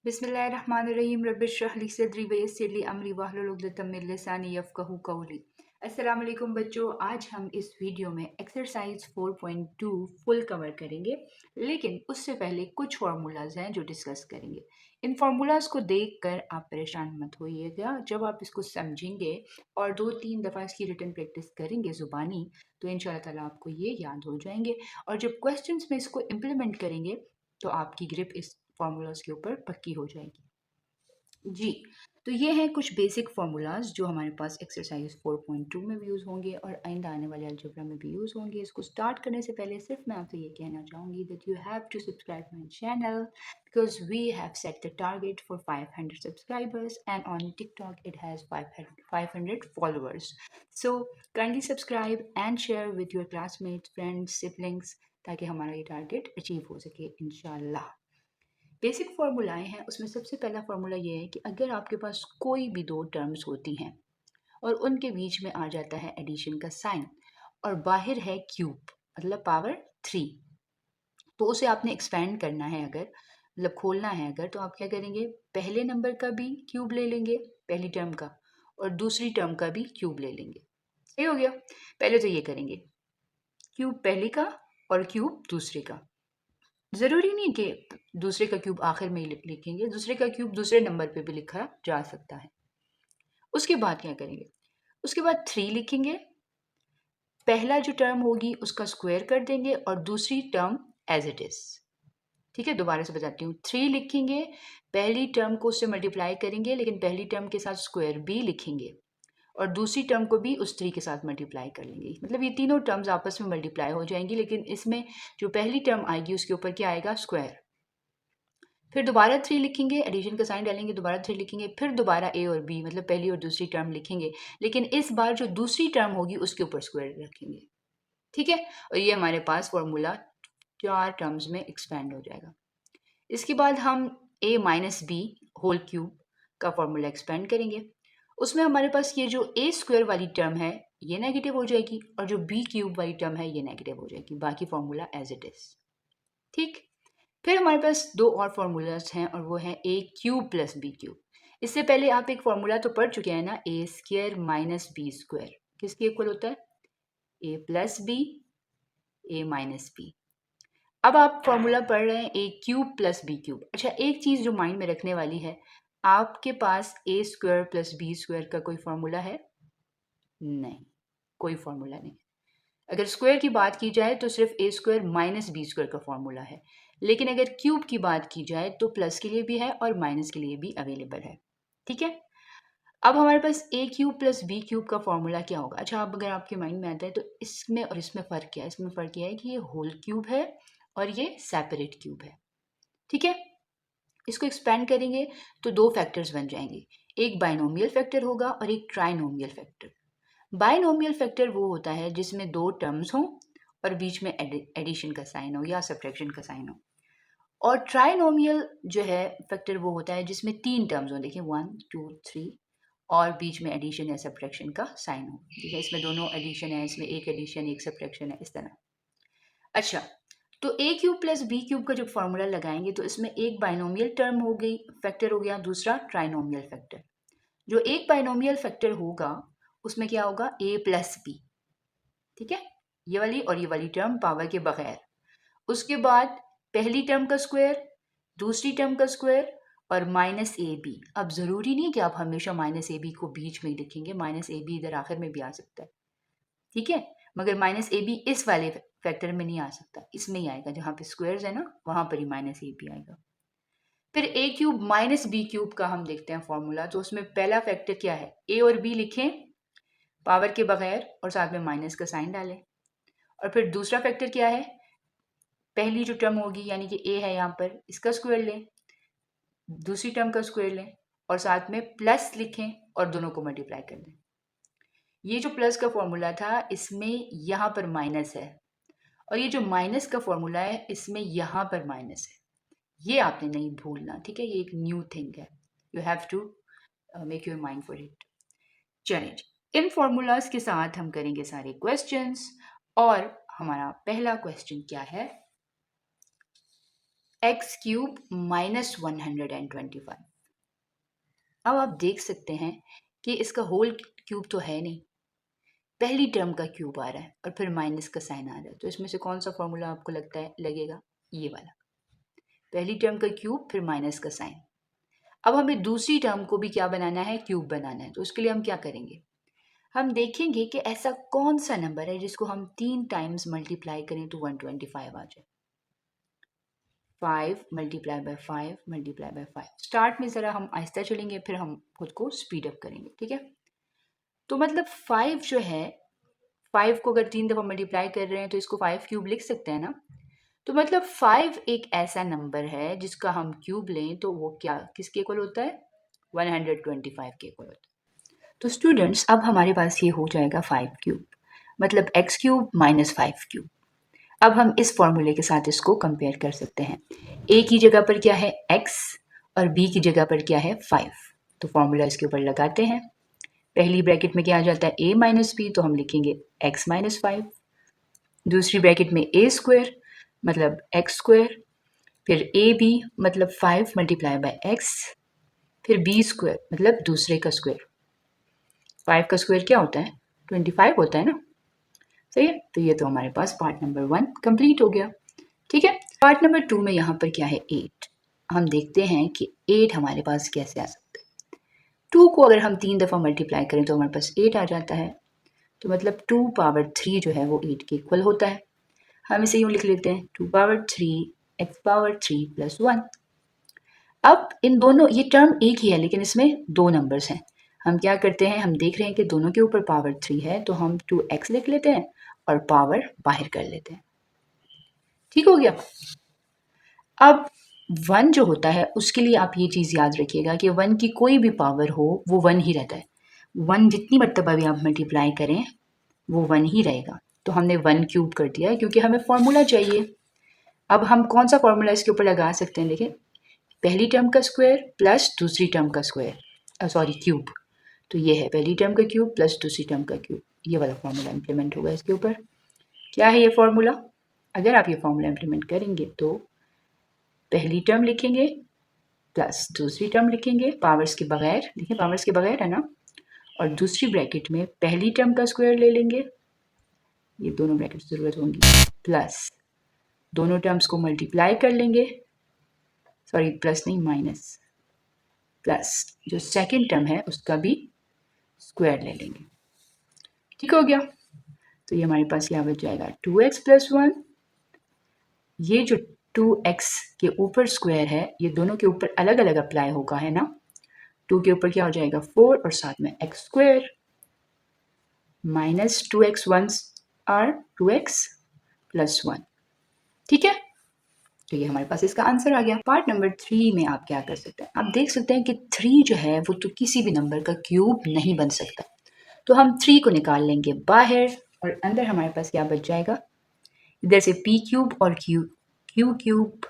बिस्मिल्लाहिर्रहमानिर्रहीम रब्बिश्रह ली सदरी वयस्सिर ली अमरी वाहलुल उक़दतम मिन लिसानी यफ़क़हू क़ौली। अस्सलाम वालेकुम बच्चों, आज हम इस वीडियो में एक्सरसाइज 4.2 फुल कवर करेंगे, लेकिन उससे पहले कुछ फार्मूलाज हैं जो डिस्कस करेंगे। इन फार्मूलाज को देखकर आप परेशान मत होइएगा। जब आप इसको समझेंगे और 2-3 दफ़ा इसकी रिटन प्रैक्टिस करेंगे ज़ुबानी, तो इंशाअल्लाह ताला आपको ये याद हो जाएंगे और जब क्वेश्चंस में इसको इम्प्लीमेंट करेंगे तो आपकी ग्रिप इस फार्मूलाज के ऊपर पक्की हो जाएगी। जी, तो ये हैं कुछ बेसिक फार्मूलाज जो हमारे पास एक्सरसाइज 4.2 में भी यूज़ होंगे और आइंदा आने वाले अलजेब्रा में भी यूज़ होंगे। इसको स्टार्ट करने से पहले सिर्फ मैं आपसे ये कहना चाहूँगी that you have to subscribe my channel because we have set the target for 500 subscribers and on TikTok it has 500 followers. So kindly subscribe and share with your classmates, friends, siblings ताकि हमारा ये target achieve हो सके इंशाल्लाह। Basic फार्मूलाएं हैं, उसमें सबसे पहला फार्मूला ये है कि अगर आपके पास कोई भी दो टर्म्स होती हैं और उनके बीच में आ जाता है एडिशन का साइन और बाहर है क्यूब मतलब पावर 3, तो उसे आपने एक्सपेंड करना है, अगर मतलब खोलना है अगर, तो आप क्या करेंगे, पहले नंबर का भी क्यूब ले लेंगे पहली टर्म का और दूसरी टर्म का भी क्यूब ले लेंगे। सही हो गया। पहले तो ये करेंगे क्यूब पहले का और क्यूब दूसरे का। ज़रूरी नहीं कि दूसरे का क्यूब आखिर में ही लिखेंगे, दूसरे का क्यूब दूसरे नंबर पे भी लिखा जा सकता है। उसके बाद क्या करेंगे, उसके बाद 3 लिखेंगे, पहला जो टर्म होगी उसका स्क्वायर कर देंगे और दूसरी टर्म एज इट इज़। ठीक है, दोबारा से बताती हूँ, 3 लिखेंगे, पहली टर्म को उससे मल्टीप्लाई करेंगे लेकिन पहली टर्म के साथ स्क्वायर भी लिखेंगे और दूसरी टर्म को भी उस 3 के साथ मल्टीप्लाई कर लेंगे। मतलब ये तीनों टर्म्स आपस में मल्टीप्लाई हो जाएंगी, लेकिन इसमें जो पहली टर्म आएगी उसके ऊपर क्या आएगा, स्क्वायर। फिर दोबारा 3 लिखेंगे, एडिशन का साइन डालेंगे, दोबारा 3 लिखेंगे, फिर दोबारा ए और बी मतलब पहली और दूसरी टर्म लिखेंगे, लेकिन इस बार जो दूसरी टर्म होगी उसके ऊपर स्क्वायर रखेंगे। ठीक है, और ये हमारे पास फॉर्मूला 4 टर्म्स में एक्सपेंड हो जाएगा। इसके बाद हम a minus B whole cube का फॉर्मूला एक्सपेंड करेंगे। उसमें हमारे पास ये जो a स्क्वायर वाली टर्म है ये नेगेटिव हो जाएगी और जो b क्यूब वाली टर्म है ये नेगेटिव हो जाएगी, बाकी फॉर्मूला एज इट इज। ठीक, फिर हमारे पास दो और फार्मूलाज हैं और वो है ए क्यूब प्लस बी क्यूब। इससे पहले आप एक फार्मूला तो पढ़ चुके हैं ना, ए स्क्वायर माइनस बी स्क्वायर किसके इक्वल होता है, ए प्लस बी ए माइनस बी। अब आप फॉर्मूला पढ़ रहे हैं ए क्यूब प्लस बी क्यूब। अच्छा, एक चीज़ जो माइंड में रखने वाली है, आपके पास ए स्क्वायर प्लस बी स्क्वायर का कोई फॉर्मूला है? नहीं, कोई फॉर्मूला नहीं। अगर स्क्वायर की बात की जाए तो सिर्फ ए स्क्वायर माइनस बी स्क्वायर का फॉर्मूला है, लेकिन अगर क्यूब की बात की जाए तो प्लस के लिए भी है और माइनस के लिए भी अवेलेबल है। ठीक है, अब हमारे पास ए क्यूब प्लस बी क्यूब का फॉर्मूला क्या होगा। अच्छा, अब अगर आपके माइंड में आता है तो इसमें और इसमें फ़र्क क्या है, इसमें फ़र्क क्या है कि ये होल क्यूब है और ये सेपरेट क्यूब है। ठीक है, इसको एक्सपेंड करेंगे तो दो फैक्टर्स बन जाएंगे, एक बाइनोमियल फैक्टर होगा और एक ट्राइनोमियल फैक्टर। बाइनोमियल फैक्टर वो होता है जिसमें दो टर्म्स हों और बीच में एडिशन का साइन हो या सब्ट्रैक्शन का साइन हो, और ट्राइनोमियल जो है फैक्टर वो होता है जिसमें तीन टर्म्स हों, देखिए 1 2 3 और बीच में एडिशन या सब्ट्रैक्शन का साइन हो। ठीक है, इसमें दोनों एडिशन है, इसमें एक एडिशन एक सब्ट्रैक्शन है, इस तरह। अच्छा, तो ए क्यूब प्लस बी क्यूब का जो फॉर्मूला लगाएंगे तो इसमें एक बाइनोमियल टर्म हो गई, फैक्टर हो गया, दूसरा ट्राइनोमियल फैक्टर। जो एक बाइनोमियल फैक्टर होगा उसमें क्या होगा, ए प्लस बी। ठीक है, ये वाली और ये वाली टर्म पावर के बगैर। उसके बाद पहली टर्म का स्क्वायर, दूसरी टर्म का स्क्वायर और माइनस ए बी। अब ज़रूरी नहीं कि आप हमेशा माइनस ए बी को बीच में ही लिखेंगे, माइनस ए बी इधर आखिर में भी आ सकता है। ठीक है, मगर माइनस ए बी इस वाले फैक्टर में नहीं आ सकता, इसमें ही आएगा, जहाँ पे स्क्वायर्स है ना वहाँ पर ही माइनस ए बी आएगा। फिर ए क्यूब माइनस बी क्यूब का हम देखते हैं फॉर्मूला। तो उसमें पहला फैक्टर क्या है, ए और बी लिखें पावर के बगैर और साथ में माइनस का साइन डालें। और फिर दूसरा फैक्टर क्या है, पहली जो टर्म होगी यानी कि ए है यहाँ पर, इसका स्क्वायर लें, दूसरी टर्म का स्क्वायर लें और साथ में प्लस लिखें और दोनों को मल्टीप्लाई कर दें। ये जो प्लस का फॉर्मूला था इसमें यहाँ पर माइनस है और ये जो माइनस का फॉर्मूला है इसमें यहाँ पर माइनस है, ये आपने नहीं भूलना। ठीक है, ये एक न्यू थिंग है, you have to make your mind for it. चलिए, इन फॉर्मूलाज के साथ हम करेंगे सारे क्वेश्चंस और हमारा पहला क्वेश्चन क्या है, एक्स क्यूब माइनस 125। अब आप देख सकते हैं कि इसका होल क्यूब तो है नहीं, पहली टर्म का क्यूब आ रहा है और फिर माइनस का साइन आ रहा है। तो इसमें से कौन सा फॉर्मूला आपको लगता है लगेगा? ये वाला, पहली टर्म का क्यूब फिर माइनस का साइन। अब हमें दूसरी टर्म को भी क्या बनाना है? क्यूब बनाना है। तो उसके लिए हम क्या करेंगे? हम देखेंगे कि ऐसा कौन सा नंबर है जिसको हम 3 टाइम्स मल्टीप्लाई करें तो 125 आ जाए। 5 multiply by 5 multiply by 5। Start में ज़रा हम आहिस्ता चलेंगे, फिर हम खुद को स्पीड अप करेंगे, ठीक है? तो मतलब 5 जो है, 5 को अगर 3 दफ़ा मल्टीप्लाई कर रहे हैं तो इसको 5 क्यूब लिख सकते हैं ना? तो मतलब 5 एक ऐसा नंबर है जिसका हम क्यूब लें तो वो क्या किसके इक्वल होता है? 125 के इक्वल होता है। तो स्टूडेंट्स अब हमारे पास ये हो जाएगा 5 क्यूब, मतलब एक्स क्यूब माइनस 5 क्यूब। अब हम इस फॉर्मूले के साथ इसको कंपेयर कर सकते हैं। ए की जगह पर क्या है? x और b की जगह पर क्या है? 5। तो फॉर्मूला इसके ऊपर लगाते हैं। पहली ब्रैकेट में क्या आ जाता है? a माइनस बी, तो हम लिखेंगे x माइनस 5। दूसरी ब्रैकेट में a स्क्वायर मतलब x स्क्वायर, फिर ए बी मतलब 5 मल्टीप्लाई बाय x, फिर b स्क्वायर मतलब दूसरे का स्क्वायर। 5 का स्क्वायर क्या होता है? 25 होता है ना? सही है। तो ये तो हमारे पास पार्ट नंबर 1 कंप्लीट हो गया। ठीक है। पार्ट नंबर 2 में यहाँ पर क्या है? 8। हम देखते हैं कि 8 हमारे पास कैसे आ सकता है। 2 को अगर हम 3 दफ़ा मल्टीप्लाई करें तो हमारे पास 8 आ जाता है। तो मतलब 2 पावर 3 जो है वो 8 के इक्वल होता है। हम इसे यूँ लिख लेते हैं 2 पावर 3 x पावर 3 प्लस 1। अब इन दोनों, ये टर्म एक ही है लेकिन इसमें दो नंबर्स हैं। हम क्या करते हैं, हम देख रहे हैं कि दोनों के ऊपर पावर 3 है तो हम 2x लिख लेते हैं और पावर बाहर कर लेते हैं। ठीक हो गया। अब 1 जो होता है उसके लिए आप ये चीज़ याद रखिएगा कि 1 की कोई भी पावर हो वो 1 ही रहता है। 1 जितनी मर्तबा भी आप मल्टीप्लाई करें वो 1 ही रहेगा। तो हमने 1 क्यूब कर दिया क्योंकि हमें फॉर्मूला चाहिए। अब हम कौन सा फॉर्मूला इसके ऊपर लगा सकते हैं? देखिए, पहली टर्म का स्क्वायर प्लस दूसरी टर्म का स्क्वायर, सॉरी क्यूब। तो ये है पहली टर्म का क्यूब प्लस दूसरी टर्म का क्यूब। ये वाला फॉर्मूला इंप्लीमेंट होगा इसके ऊपर। क्या है ये फॉर्मूला? अगर आप ये फॉर्मूला इंप्लीमेंट करेंगे तो पहली टर्म लिखेंगे प्लस दूसरी टर्म लिखेंगे पावर्स के बगैर, देखिए पावर्स के बगैर है ना, और दूसरी ब्रैकेट में पहली टर्म का स्क्वायर ले लेंगे, ये दोनों ब्रैकेट ज़रूरत होंगी, प्लस दोनों टर्म्स को मल्टीप्लाई कर लेंगे, सॉरी प्लस नहीं माइनस, प्लस जो सेकेंड टर्म है उसका भी स्क्वायर ले लेंगे। ठीक हो गया। तो ये हमारे पास क्या बच जाएगा? 2x plus 1। ये जो 2x के ऊपर स्क्वायर है ये दोनों के ऊपर अलग अलग अप्लाई होगा, है ना? 2 के ऊपर क्या हो जाएगा? 4 और साथ में x square minus 2x 1 or 2x plus 1। ठीक है। तो ये हमारे पास इसका आंसर आ गया। पार्ट नंबर 3 में आप क्या कर सकते हैं? आप देख सकते हैं कि 3 जो है वो तो किसी भी नंबर का क्यूब नहीं बन सकता। तो हम 3 को निकाल लेंगे बाहर और अंदर हमारे पास क्या बच जाएगा? इधर से p क्यूब और q क्यूब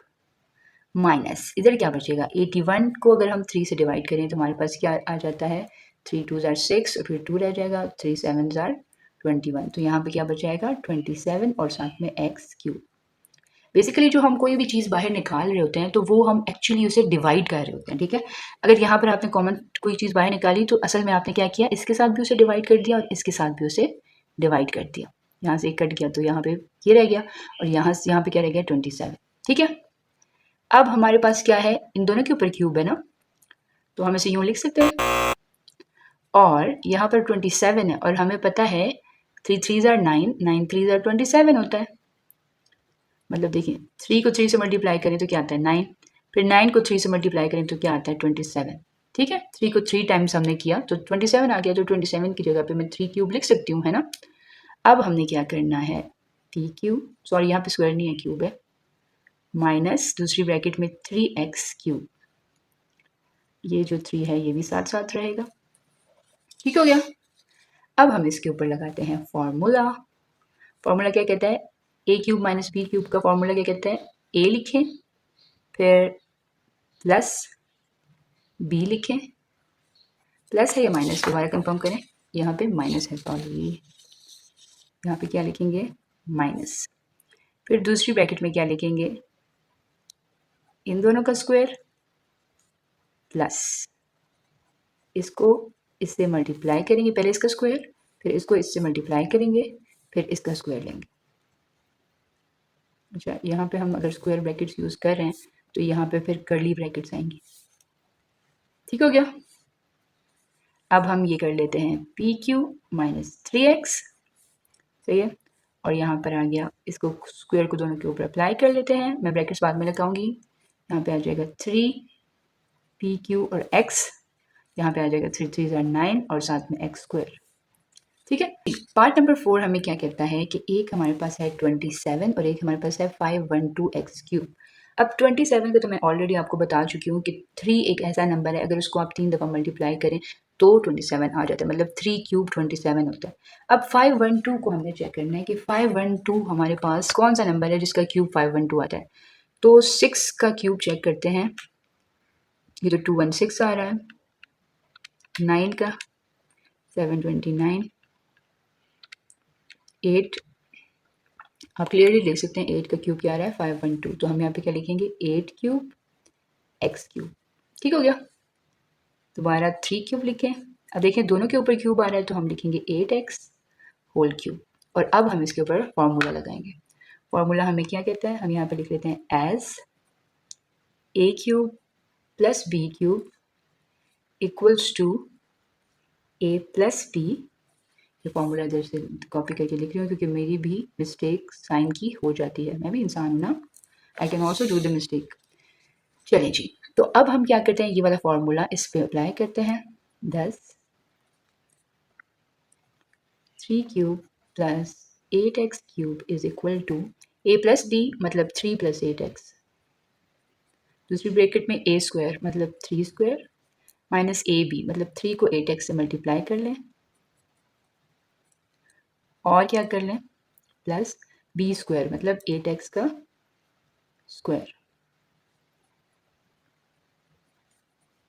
माइनस इधर क्या बचेगा? 81 को अगर हम 3 से डिवाइड करें तो हमारे पास क्या आ जाता है? 3 2 ज़ार 6 और फिर 2 रह जाएगा, 3 7 ज़ार 21। तो यहाँ पे क्या बच जाएगा? 27 और साथ में x क्यूब। बेसिकली जो हम कोई भी चीज़ बाहर निकाल रहे होते हैं तो वो हम एक्चुअली उसे डिवाइड कर रहे होते हैं। ठीक है। अगर यहाँ पर आपने कॉमन कोई चीज़ बाहर निकाली तो असल में आपने क्या किया? इसके साथ भी उसे डिवाइड कर दिया और इसके साथ भी उसे डिवाइड कर दिया। यहाँ से कट गया तो यहाँ पे ये रह गया और यहाँ पे क्या रह गया? 27। ठीक है। अब हमारे पास क्या है? इन दोनों के ऊपर क्यूब है ना, तो हम इसे यूँ लिख सकते हैं। और यहाँ पर 27 है और हमें पता है 3 3 ज़ार 9, 9 3 ज़ार 27 होता है। मतलब देखिए 3 को 3 से मल्टीप्लाई करें तो क्या आता है? 9। फिर 9 को 3 से मल्टीप्लाई करें तो क्या आता है? 27। ठीक है। 3 को 3 टाइम्स हमने किया तो 27 आ गया। तो 27 की जगह पे मैं 3 क्यूब लिख सकती हूँ, है ना? अब हमने क्या करना है? p क्यूब, सॉरी यहाँ पे स्क्वायर नहीं है, क्यूब है, माइनस दूसरी ब्रैकेट में 3x क्यूब। ये जो 3 है ये भी साथ साथ रहेगा। ठीक हो गया। अब हम इसके ऊपर लगाते हैं फॉर्मूला। फॉर्मूला क्या कहता है? ए क्यूब माइनस बी क्यूब का फॉर्मूला क्या कहता है? ए लिखें, फिर प्लस बी लिखें, प्लस है या माइनस? दोबारा कंफर्म करें। यहाँ पे माइनस है, सॉरी यहाँ पे क्या लिखेंगे? माइनस। फिर दूसरी ब्रैकेट में क्या लिखेंगे? इन दोनों का स्क्वायर प्लस इसको इससे मल्टीप्लाई करेंगे, पहले इसका स्क्वायर, फिर इसको इससे मल्टीप्लाई करेंगे, फिर इसका स्क्वायर लेंगे। अच्छा, यहाँ पे हम अगर स्क्वायर ब्रैकेट्स यूज़ कर रहे हैं तो यहाँ पे फिर कर्ली ब्रैकेट्स आएंगी। ठीक हो गया। अब हम ये कर लेते हैं पी क्यू माइनस 3x, सही है। और यहाँ पर आ गया, इसको स्क्वायर को दोनों के ऊपर अप्लाई कर लेते हैं, मैं ब्रैकेट्स बाद में लगाऊंगी। यहाँ पे आ जाएगा 3 PQ और x, यहाँ पे आ जाएगा 3 3 9 और साथ में x स्क्वायर। ठीक है। पार्ट नंबर 4 हमें क्या कहता है कि एक हमारे पास है 27 और एक हमारे पास है 512x क्यूब। अब 27 को तो मैं ऑलरेडी आपको बता चुकी हूँ कि 3 एक ऐसा नंबर है, अगर उसको आप 3 दफ़ा मल्टीप्लाई करें तो 27 आ जाता है, मतलब 3 क्यूब 27 होता है। अब 512 को हमने चेक करना है कि 512 हमारे पास कौन सा नंबर है जिसका क्यूब 512 आता है। तो 6 का क्यूब चेक करते हैं, ये तो 216 आ रहा है, 9 का 729, 8 आप क्लियरली देख सकते हैं 8 का क्यूब क्या आ रहा है 512, तो हम यहाँ पे क्या लिखेंगे 8 क्यूब x क्यूब। ठीक हो गया। दोबारा 3 क्यूब लिखें, अब देखें दोनों के ऊपर क्यूब आ रहा है तो हम लिखेंगे 8x होल क्यूब। और अब हम इसके ऊपर फॉर्मूला लगाएंगे। फॉर्मूला हमें क्या कहता है, हम यहाँ पे लिख लेते हैं as a cube plus b cube equals to a plus b। ये फॉर्मूला इधर से कॉपी करके लिख रही हूँ क्योंकि मेरी भी मिस्टेक साइन की हो जाती है, मैं भी इंसान हूँ ना, I can also do the mistake. चलें जी, तो अब हम क्या करते हैं, ये वाला फॉर्मूला इस पे अप्लाई करते हैं। 10 3 cube plus 8x cube is equal to a plus b मतलब 3 प्लस 8x, दूसरी ब्रैकेट में a स्क्वायर मतलब 3 स्क्वायर माइनस ए बी मतलब 3 को 8x से मल्टीप्लाई कर लें और क्या कर लें प्लस b स्क्वायर मतलब 8x का स्क्वायर।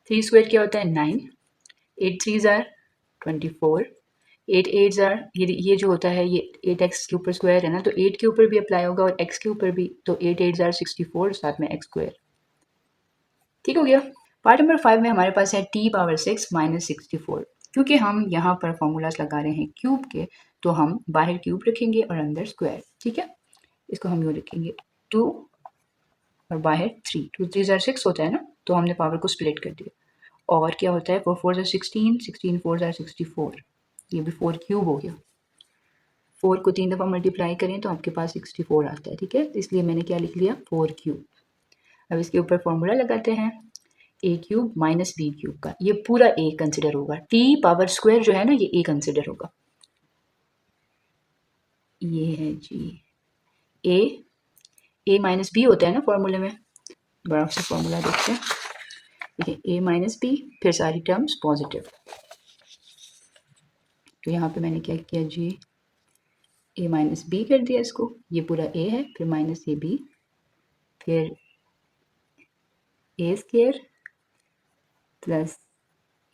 3 स्क्वायर क्या होता है 9, 8 3 ज़ार 24, 8 8 ज़ार ये जो होता है ये 8x के ऊपर स्क्वायर है ना, तो 8 के ऊपर भी अप्लाई होगा और x के ऊपर भी, तो 8 8 ज़ार 64 साथ में x स्क्वायर। ठीक हो गया। पार्ट नंबर 5 में हमारे पास है t पावर 6 माइनस 64। क्योंकि हम यहाँ पर फॉर्मूलाज लगा रहे हैं क्यूब के, तो हम बाहर क्यूब रखेंगे और अंदर स्क्वायर। ठीक है, इसको हम यूँ लिखेंगे 2 और बाहर 3, 2 3 ज़ार 6 होता है ना, तो हमने पावर को स्प्लिट कर दिया। और क्या होता है 4 4 ज़ार 16, 16 4 ज़ार 64, ये भी 4 क्यूब हो गया। 4 को 3 दफ़ा मल्टीप्लाई करें तो आपके पास 64 आता है। ठीक है, इसलिए मैंने क्या लिख लिया 4 क्यूब। अब इसके ऊपर फॉर्मूला लगाते हैं a cube minus B cube का, ये पूरा a कंसिडर होगा, t पावर स्क्वायर जो है ना ये a कंसिडर होगा। ये है जी a माइनस बी होता है ना फॉर्मूले में, बड़ा सा फॉर्मूला देखते हैं। देखिए a माइनस बी फिर सारी टर्म्स पॉजिटिव, तो यहाँ पे मैंने क्या किया जी a माइनस बी कर दिया इसको, ये पूरा a है फिर माइनस ए बी फिर a square plus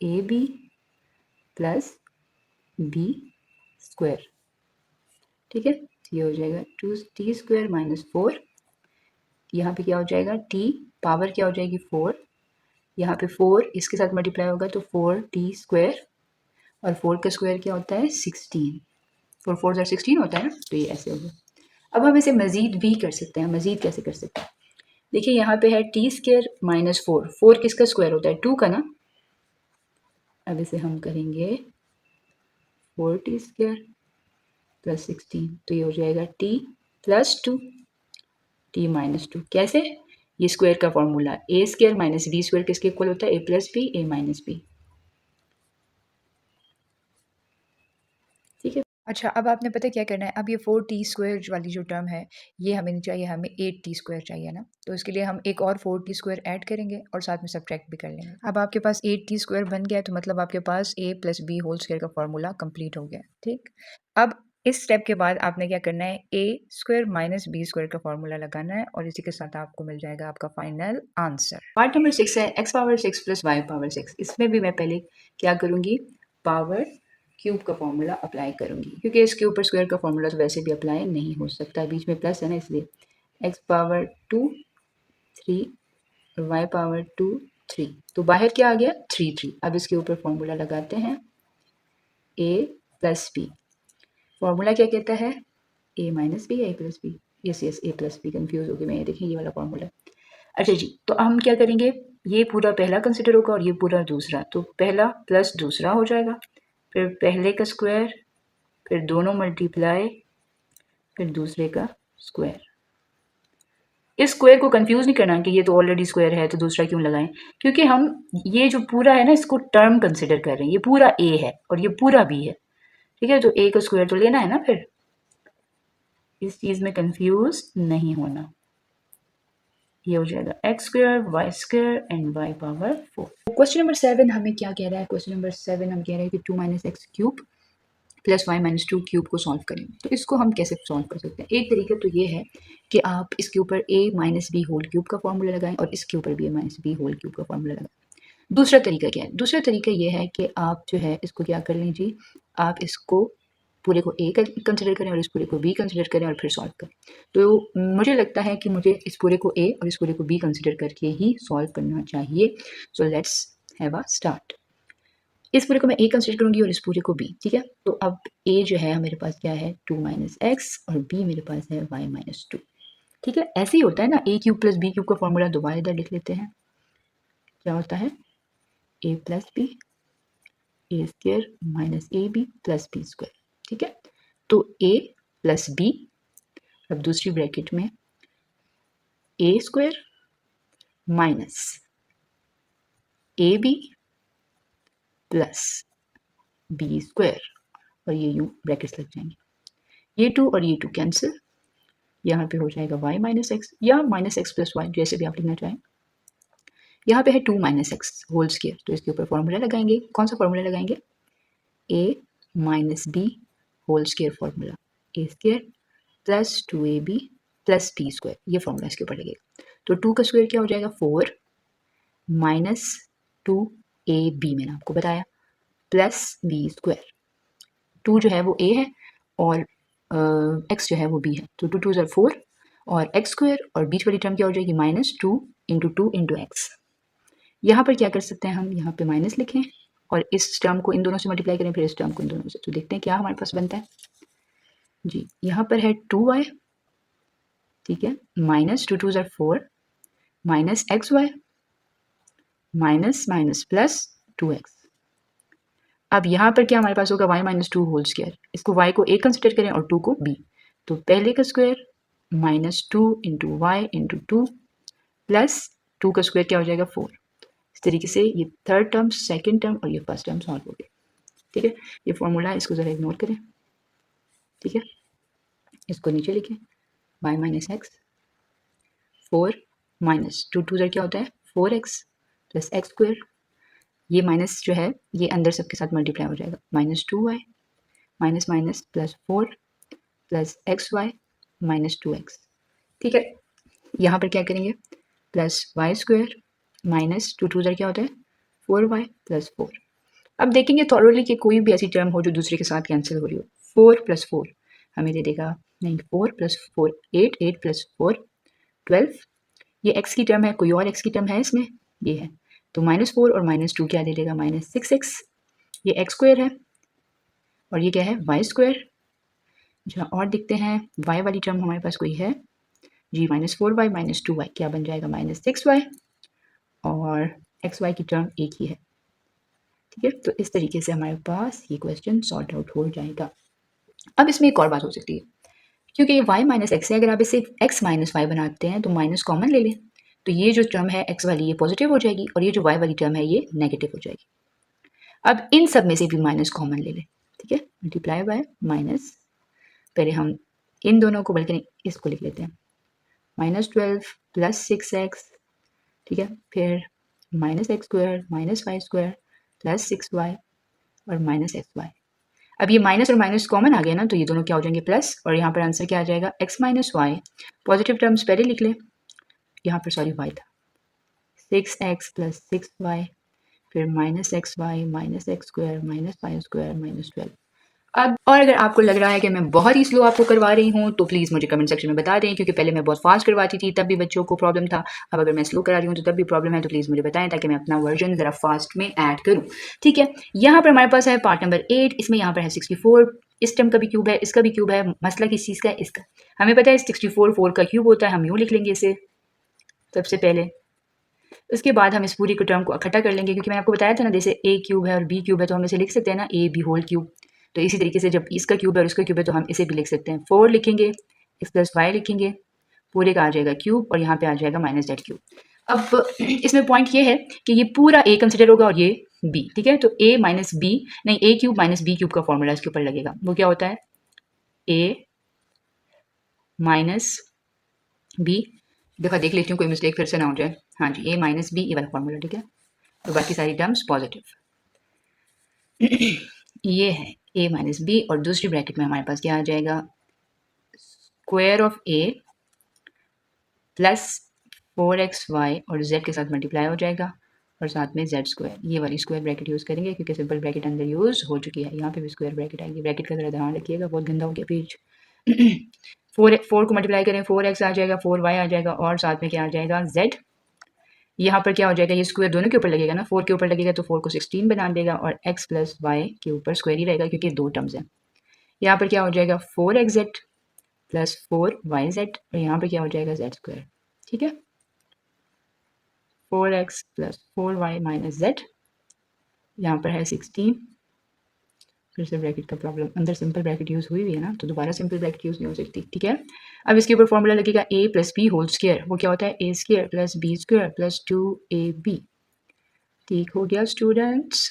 A B plus B square. ठीक है, तो ये हो जाएगा 2t स्क्वायर माइनस 4, यहाँ पे क्या हो जाएगा t पावर क्या हो जाएगी 4, यहाँ पे 4 इसके साथ मल्टीप्लाई होगा तो 4t स्क्वायर और 4 का स्क्वायर क्या होता है 16, 4 4 16 होता है ना, तो ये ऐसे होगा। अब हम इसे मज़ीद भी कर सकते हैं, मज़ीद कैसे कर सकते हैं, देखिए यहाँ पे है टी स्क्वायर माइनस 4, 4 किसका स्क्वायर होता है 2 का ना, अब इसे हम करेंगे 4t स्क्वायर प्लस 16, तो ये हो जाएगा t प्लस 2 t माइनस 2। कैसे, ये स्क्वायर का formula A square minus B square किसके इक्वल होता है ए प्लस बी ए माइनस बी। ठीक है। अच्छा, अब आपने पता क्या करना है, अब ये 4t स्क्वायर वाली जो टर्म है ये हमें नहीं चाहिए, हमें 8t स्क्वायर चाहिए ना, तो इसके लिए हम एक और 4t स्क्वायर ऐड करेंगे और साथ में सब्ट्रैक्ट भी कर लेंगे। अब आपके पास 8t स्क्वायर बन गया, तो मतलब आपके पास a plus B whole square का फॉर्मूला कंप्लीट हो गया। ठीक, अब इस स्टेप के बाद आपने क्या करना है a square minus B square का फॉर्मूला लगाना है और इसी के साथ आपको मिल जाएगा आपका फाइनल आंसर। पार्ट नंबर 6 है x power 6 plus y power 6। इसमें भी मैं पहले क्या करूँगी पावर क्यूब का फॉर्मूला अप्लाई करूँगी, क्योंकि इसके ऊपर स्क्वायर का फॉर्मूला तो वैसे भी अप्लाई नहीं हो सकता, बीच में प्लस है ना, इसलिए x पावर 2 3 और y पावर 2 3। तो बाहर क्या आ गया 3। अब इसके ऊपर फॉर्मूला लगाते हैं a प्लस बी। फॉर्मूला क्या कहता है a minus B, a plus B. Yes yes a plus B, confuse हो गई मैं, ये देखें ये वाला फॉर्मूला। अच्छा जी, तो हम क्या करेंगे, ये पूरा पहला कंसिडर होगा और ये पूरा दूसरा। तो पहला प्लस दूसरा हो जाएगा, फिर पहले का स्क्वायर, फिर दोनों मल्टीप्लाई, फिर दूसरे का स्क्वायर। इस स्क्वायर को कंफ्यूज नहीं करना कि ये तो ऑलरेडी स्क्वायर है तो दूसरा क्यों लगाएं, क्योंकि हम ये जो पूरा है ना इसको टर्म कंसिडर कर रहे हैं। ये पूरा a है और ये पूरा b है, ठीक है। तो a का स्क्वायर तो लेना है ना, फिर इस चीज में कंफ्यूज नहीं होना। ये हो जाएगा X square Y square and Y power 4। Question number 7 हमें क्या कह रहा है, क्वेश्चन नंबर 7 हम कह रहे हैं कि 2 minus X cube plus Y minus 2 cube को सॉल्व करें। तो इसको हम कैसे सॉल्व कर सकते हैं, एक तरीका तो ये है कि आप इसके ऊपर a minus B whole cube का फॉर्मूला लगाएं और इसके ऊपर भी a minus B whole cube का फॉर्मूला लगाएं। दूसरा तरीका क्या है, दूसरा तरीका ये है कि आप जो है इसको क्या कर लीजिए, आप इसको पूरे को a कंसिडर करें और इस पूरे को b कंसिडर करें और फिर सॉल्व करें। तो मुझे लगता है कि मुझे इस पूरे को a और इस पूरे को b कंसिडर करके ही सॉल्व करना चाहिए। So let's have a start. इस पूरे को मैं a कंसिडर करूंगी और इस पूरे को b, ठीक है। तो अब a जो है मेरे पास क्या है 2 माइनस एक्स और b मेरे पास है y माइनस 2, ठीक है। ऐसे ही होता है ना, a cube plus b cube का फॉर्मूला दोबारा इधर लिख लेते हैं। क्या होता है a plus B A square minus A B plus B square, ठीक है। तो a प्लस b, अब दूसरी ब्रैकेट में a square minus A B plus B square, और ये यूं ब्रैकेट्स लग जाएंगे, ये 2 और ये 2 कैंसिल, यहाँ पे हो जाएगा y माइनस एक्स या माइनस एक्स प्लस वाई, जैसे भी आप लिखना चाहें। यहाँ पे है 2 माइनस एक्स होल स्क्वायर, तो इसके ऊपर फॉर्मूला लगाएंगे। कौन सा फॉर्मूला लगाएंगे, a minus B whole square formula, A square plus 2ab plus B square, ये फॉर्मूला इसके ऊपर लगेगा। तो 2 का स्क्वायर क्या हो जाएगा 4 माइनस 2ab मैंने आपको बताया प्लस बी स्क्वायर। 2 जो है वो a है और x जो है वो b है, तो 2 2 4 और x स्क्वायर और बीच वाली टर्म क्या हो जाएगी माइनस 2 इंटू 2 इंटू एक्स। यहाँ पर क्या कर सकते हैं हम, यहाँ पे माइनस लिखें और इस टर्म को इन दोनों से मल्टीप्लाई करें, फिर इस टर्म को इन दोनों से। तो देखते हैं क्या हमारे पास बनता है जी। यहाँ पर है 2y, ठीक है, minus 2 2 4 minus X Y minus minus plus 2x। अब यहाँ पर क्या हमारे पास होगा y माइनस 2 होल स्क्वायर, इसको y को a कंसिडर करें और 2 को b। तो पहले का square minus 2 into Y into 2 plus 2 का स्क्वायर क्या हो जाएगा 4। इस तरीके से ये थर्ड टर्म, सेकंड टर्म और ये फर्स्ट टर्म सॉल्व हो गया, ठीक है। ये फॉर्मूला है, इसको ज़रा इग्नोर करें, ठीक है। इसको नीचे लिखें y माइनस एक्स 4 माइनस 2 2 क्या होता है 4x प्लस एक्स स्क्वायर, ये माइनस जो है ये अंदर सबके साथ मल्टीप्लाई हो जाएगा, minus 2y minus minus plus 4 plus X Y minus 2x, ठीक है। यहाँ पर क्या करेंगे प्लस वाई स्क्वायर माइनस 2 2 क्या होता है 4y प्लस 4। अब देखेंगे थॉरोली कि कोई भी ऐसी टर्म हो जो दूसरे के साथ कैंसिल हो रही हो। 4 प्लस 4 हमें दे देगा, नहीं 4 प्लस 4 8, 8 प्लस 4 12। ये x की टर्म है, कोई और x की टर्म है इसमें, ये है। तो माइनस 4 और माइनस 2 क्या दे देगा माइनस 6x, ये एक्स स्क्वायर है और ये क्या है वाई स्क्वायर। जहाँ और दिखते हैं y वाली टर्म हमारे पास कोई है जी, माइनस 4y माइनस 2y क्या बन जाएगा माइनस 6y, और एक्स वाई की टर्म एक ही है, ठीक है। तो इस तरीके से हमारे पास ये क्वेश्चन सॉर्ट आउट हो जाएगा। अब इसमें एक और बात हो सकती है, क्योंकि ये y माइनस एक्स है, अगर आप इसे x माइनस वाई बनाते हैं तो माइनस कॉमन ले लें, तो ये जो टर्म है x वाली ये पॉजिटिव हो जाएगी और ये जो y वाली टर्म है ये नेगेटिव हो जाएगी। अब इन सब में से भी माइनस कॉमन ले लें, ठीक है, मल्टीप्लाई बाय माइनस, पहले हम इन दोनों को बल्कि इसको लिख लेते हैं माइनस 12 प्लस 6x, ठीक है, फिर minus X square minus Y square plus 6y और माइनस एक्स वाई। अब ये माइनस और माइनस कॉमन आ गया ना, तो ये दोनों क्या हो जाएंगे प्लस, और यहाँ पर आंसर क्या आ जाएगा x minus Y, positive terms पहले लिख लें, यहाँ पर सॉरी y था 6x प्लस 6y, फिर minus X Y minus X square minus Y square minus 12। अब और अगर आपको लग रहा है कि मैं बहुत ही स्लो आपको करवा रही हूँ तो प्लीज़ मुझे कमेंट सेक्शन में बता दें, क्योंकि पहले मैं बहुत फास्ट करवाती थी तब भी बच्चों को प्रॉब्लम था। अब अगर मैं स्लो करा रही हूँ तो तब भी प्रॉब्लम है, तो प्लीज़ मुझे बताएं ताकि मैं अपना वर्जन ज़रा फास्ट में ऐड करूँ। ठीक है, यहाँ पर हमारे पास है पार्ट नंबर 8, इसमें यहाँ पर है 64, इस टर्म का भी क्यूब है, इसका भी क्यूब है। मसला किस चीज़ का है? इसका। हमें पता है 64 4 का क्यूब होता है, हम यूँ लिख लेंगे इसे सबसे पहले। उसके बाद हम इस पूरी को टर्म को इकट्ठा कर लेंगे, क्योंकि मैंने आपको बताया था ना, जैसे ए क्यूब है और बी क्यूब है तो हम इसे लिख सकते हैं ना ए बी होल क्यूब। तो इसी तरीके से जब इसका क्यूब है और इसका क्यूब है तो हम इसे भी लिख सकते हैं। 4 लिखेंगे, एक्स प्लस वाई लिखेंगे, पूरे का आ जाएगा क्यूब और यहाँ पे आ जाएगा माइनस जेड क्यूब। अब इसमें पॉइंट ये है कि ये पूरा ए कंसिडर होगा और ये बी। ठीक है, तो ए माइनस बी नहीं, ए क्यूब माइनस बी क्यूब का फॉर्मूला इसके ऊपर लगेगा। वो क्या होता है? ए माइनस बी, देखा देख लेती हूँ कोई मिस्टेक फिर से ना हो जाए। हाँ जी, ए माइनस बी, ये वाला फॉर्मूला। ठीक है, तो बाकी सारी टर्म्स पॉजिटिव। ये है a माइनस बी और दूसरी ब्रैकेट में हमारे पास क्या आ जाएगा? Square of a plus 4xy और z के साथ मल्टीप्लाई हो जाएगा और साथ में z स्क्वायर। ये वाली स्क्वायर ब्रैकेट यूज़ करेंगे क्योंकि सिंपल ब्रैकेट अंदर यूज़ हो चुकी है। यहाँ पे भी स्क्वायर ब्रैकेट आएगी। ब्रैकेट का ज़रा ध्यान रखिएगा, बहुत गंदा हो गया पेज। 4 को मल्टीप्लाई करें, 4x आ जाएगा, 4y आ जाएगा और साथ में क्या आ जाएगा? z। यहाँ पर क्या हो जाएगा? ये स्क्वायर दोनों के ऊपर लगेगा ना, 4 के ऊपर लगेगा तो 4 को 16 बना देगा और x प्लस वाई के ऊपर स्क्वायर ही रहेगा क्योंकि दो टर्म्स हैं। यहाँ पर क्या हो जाएगा? 4xz प्लस 4yz और यहाँ पर क्या हो जाएगा? z square. ठीक है, 4x plus 4y minus z, यहाँ पर है 16। फिर से ब्रैकेट का प्रॉब्लम, अंदर सिंपल ब्रैकेट यूज़ हुई है ना, तो दोबारा सिंपल ब्रैकेट यूज़ नहीं हो सकती। ठीक है, अब इसके ऊपर फॉर्मूला लगेगा a plus B whole square. वो क्या होता है? a square plus B square plus 2ab। ठीक हो गया स्टूडेंट्स?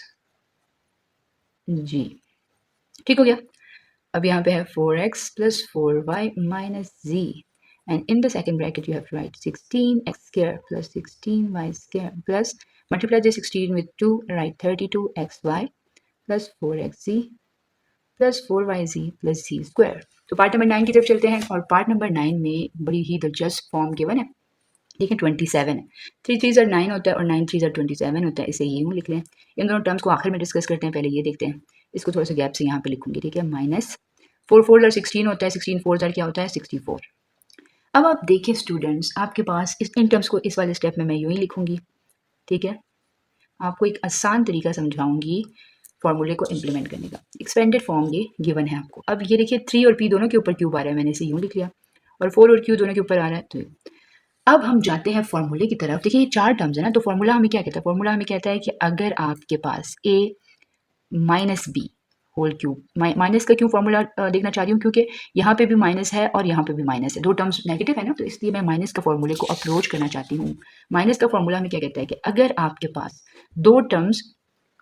जी, ठीक हो गया। अब यहाँ पे है 4x plus 4y minus z, and in the second bracket you have to write 16x square plus 16y square plus multiply the 16 with 2, write 32xy plus 4xz plus 4yz plus z square। तो part number 9 की तरफ चलते हैं और part number 9 में बड़ी ही दिलचस्प form given है। देखिए 27 है, 3 3 ज़र 9 होता है और 9 3 ज़र 27 होता है। इसे यूँ लिख लें। इन दोनों टर्म्स को आखिर में डिस्कस करते हैं, पहले ये देखते हैं। इसको थोड़ा सा गैप से यहाँ पे लिखूंगी। ठीक है, माइनस 4 4 ज़र 16 होता है, 16 4 ज़र क्या होता है? 64। अब आप देखिए स्टूडेंट्स, आपके पास इन टर्म्स को इस वाले स्टेप में मैं यूँ ही लिखूंगी। ठीक है, आपको एक आसान तरीका समझाऊंगी फॉर्मूले को इम्प्लीमेंट करने का। एक्सपेंडेड फॉर्म ये गिवन है आपको। अब ये देखिए 3 और p दोनों के ऊपर क्यूब आ रहा है, मैंने इसे यूँ लिख लिया, और 4 और q दोनों के ऊपर आ रहा है। तो अब हम जाते हैं फॉर्मूले की तरफ। देखिए ये 4 टर्म्स है ना, तो फॉर्मूला हमें क्या कहता है? फॉर्मूला हमें कहता है कि अगर आपके पास a minus B whole cube, minus का क्यों फॉर्मूला देखना चाह रही हूँ क्योंकि यहाँ पे भी माइनस है और यहाँ पे भी माइनस है, दो टर्म्स नेगेटिव है ना, तो इसलिए मैं माइनस का फॉर्मूले को अप्रोच करना चाहती हूँ। माइनस का फॉर्मूला हमें क्या कहता है कि अगर आपके पास दोनों टर्म्स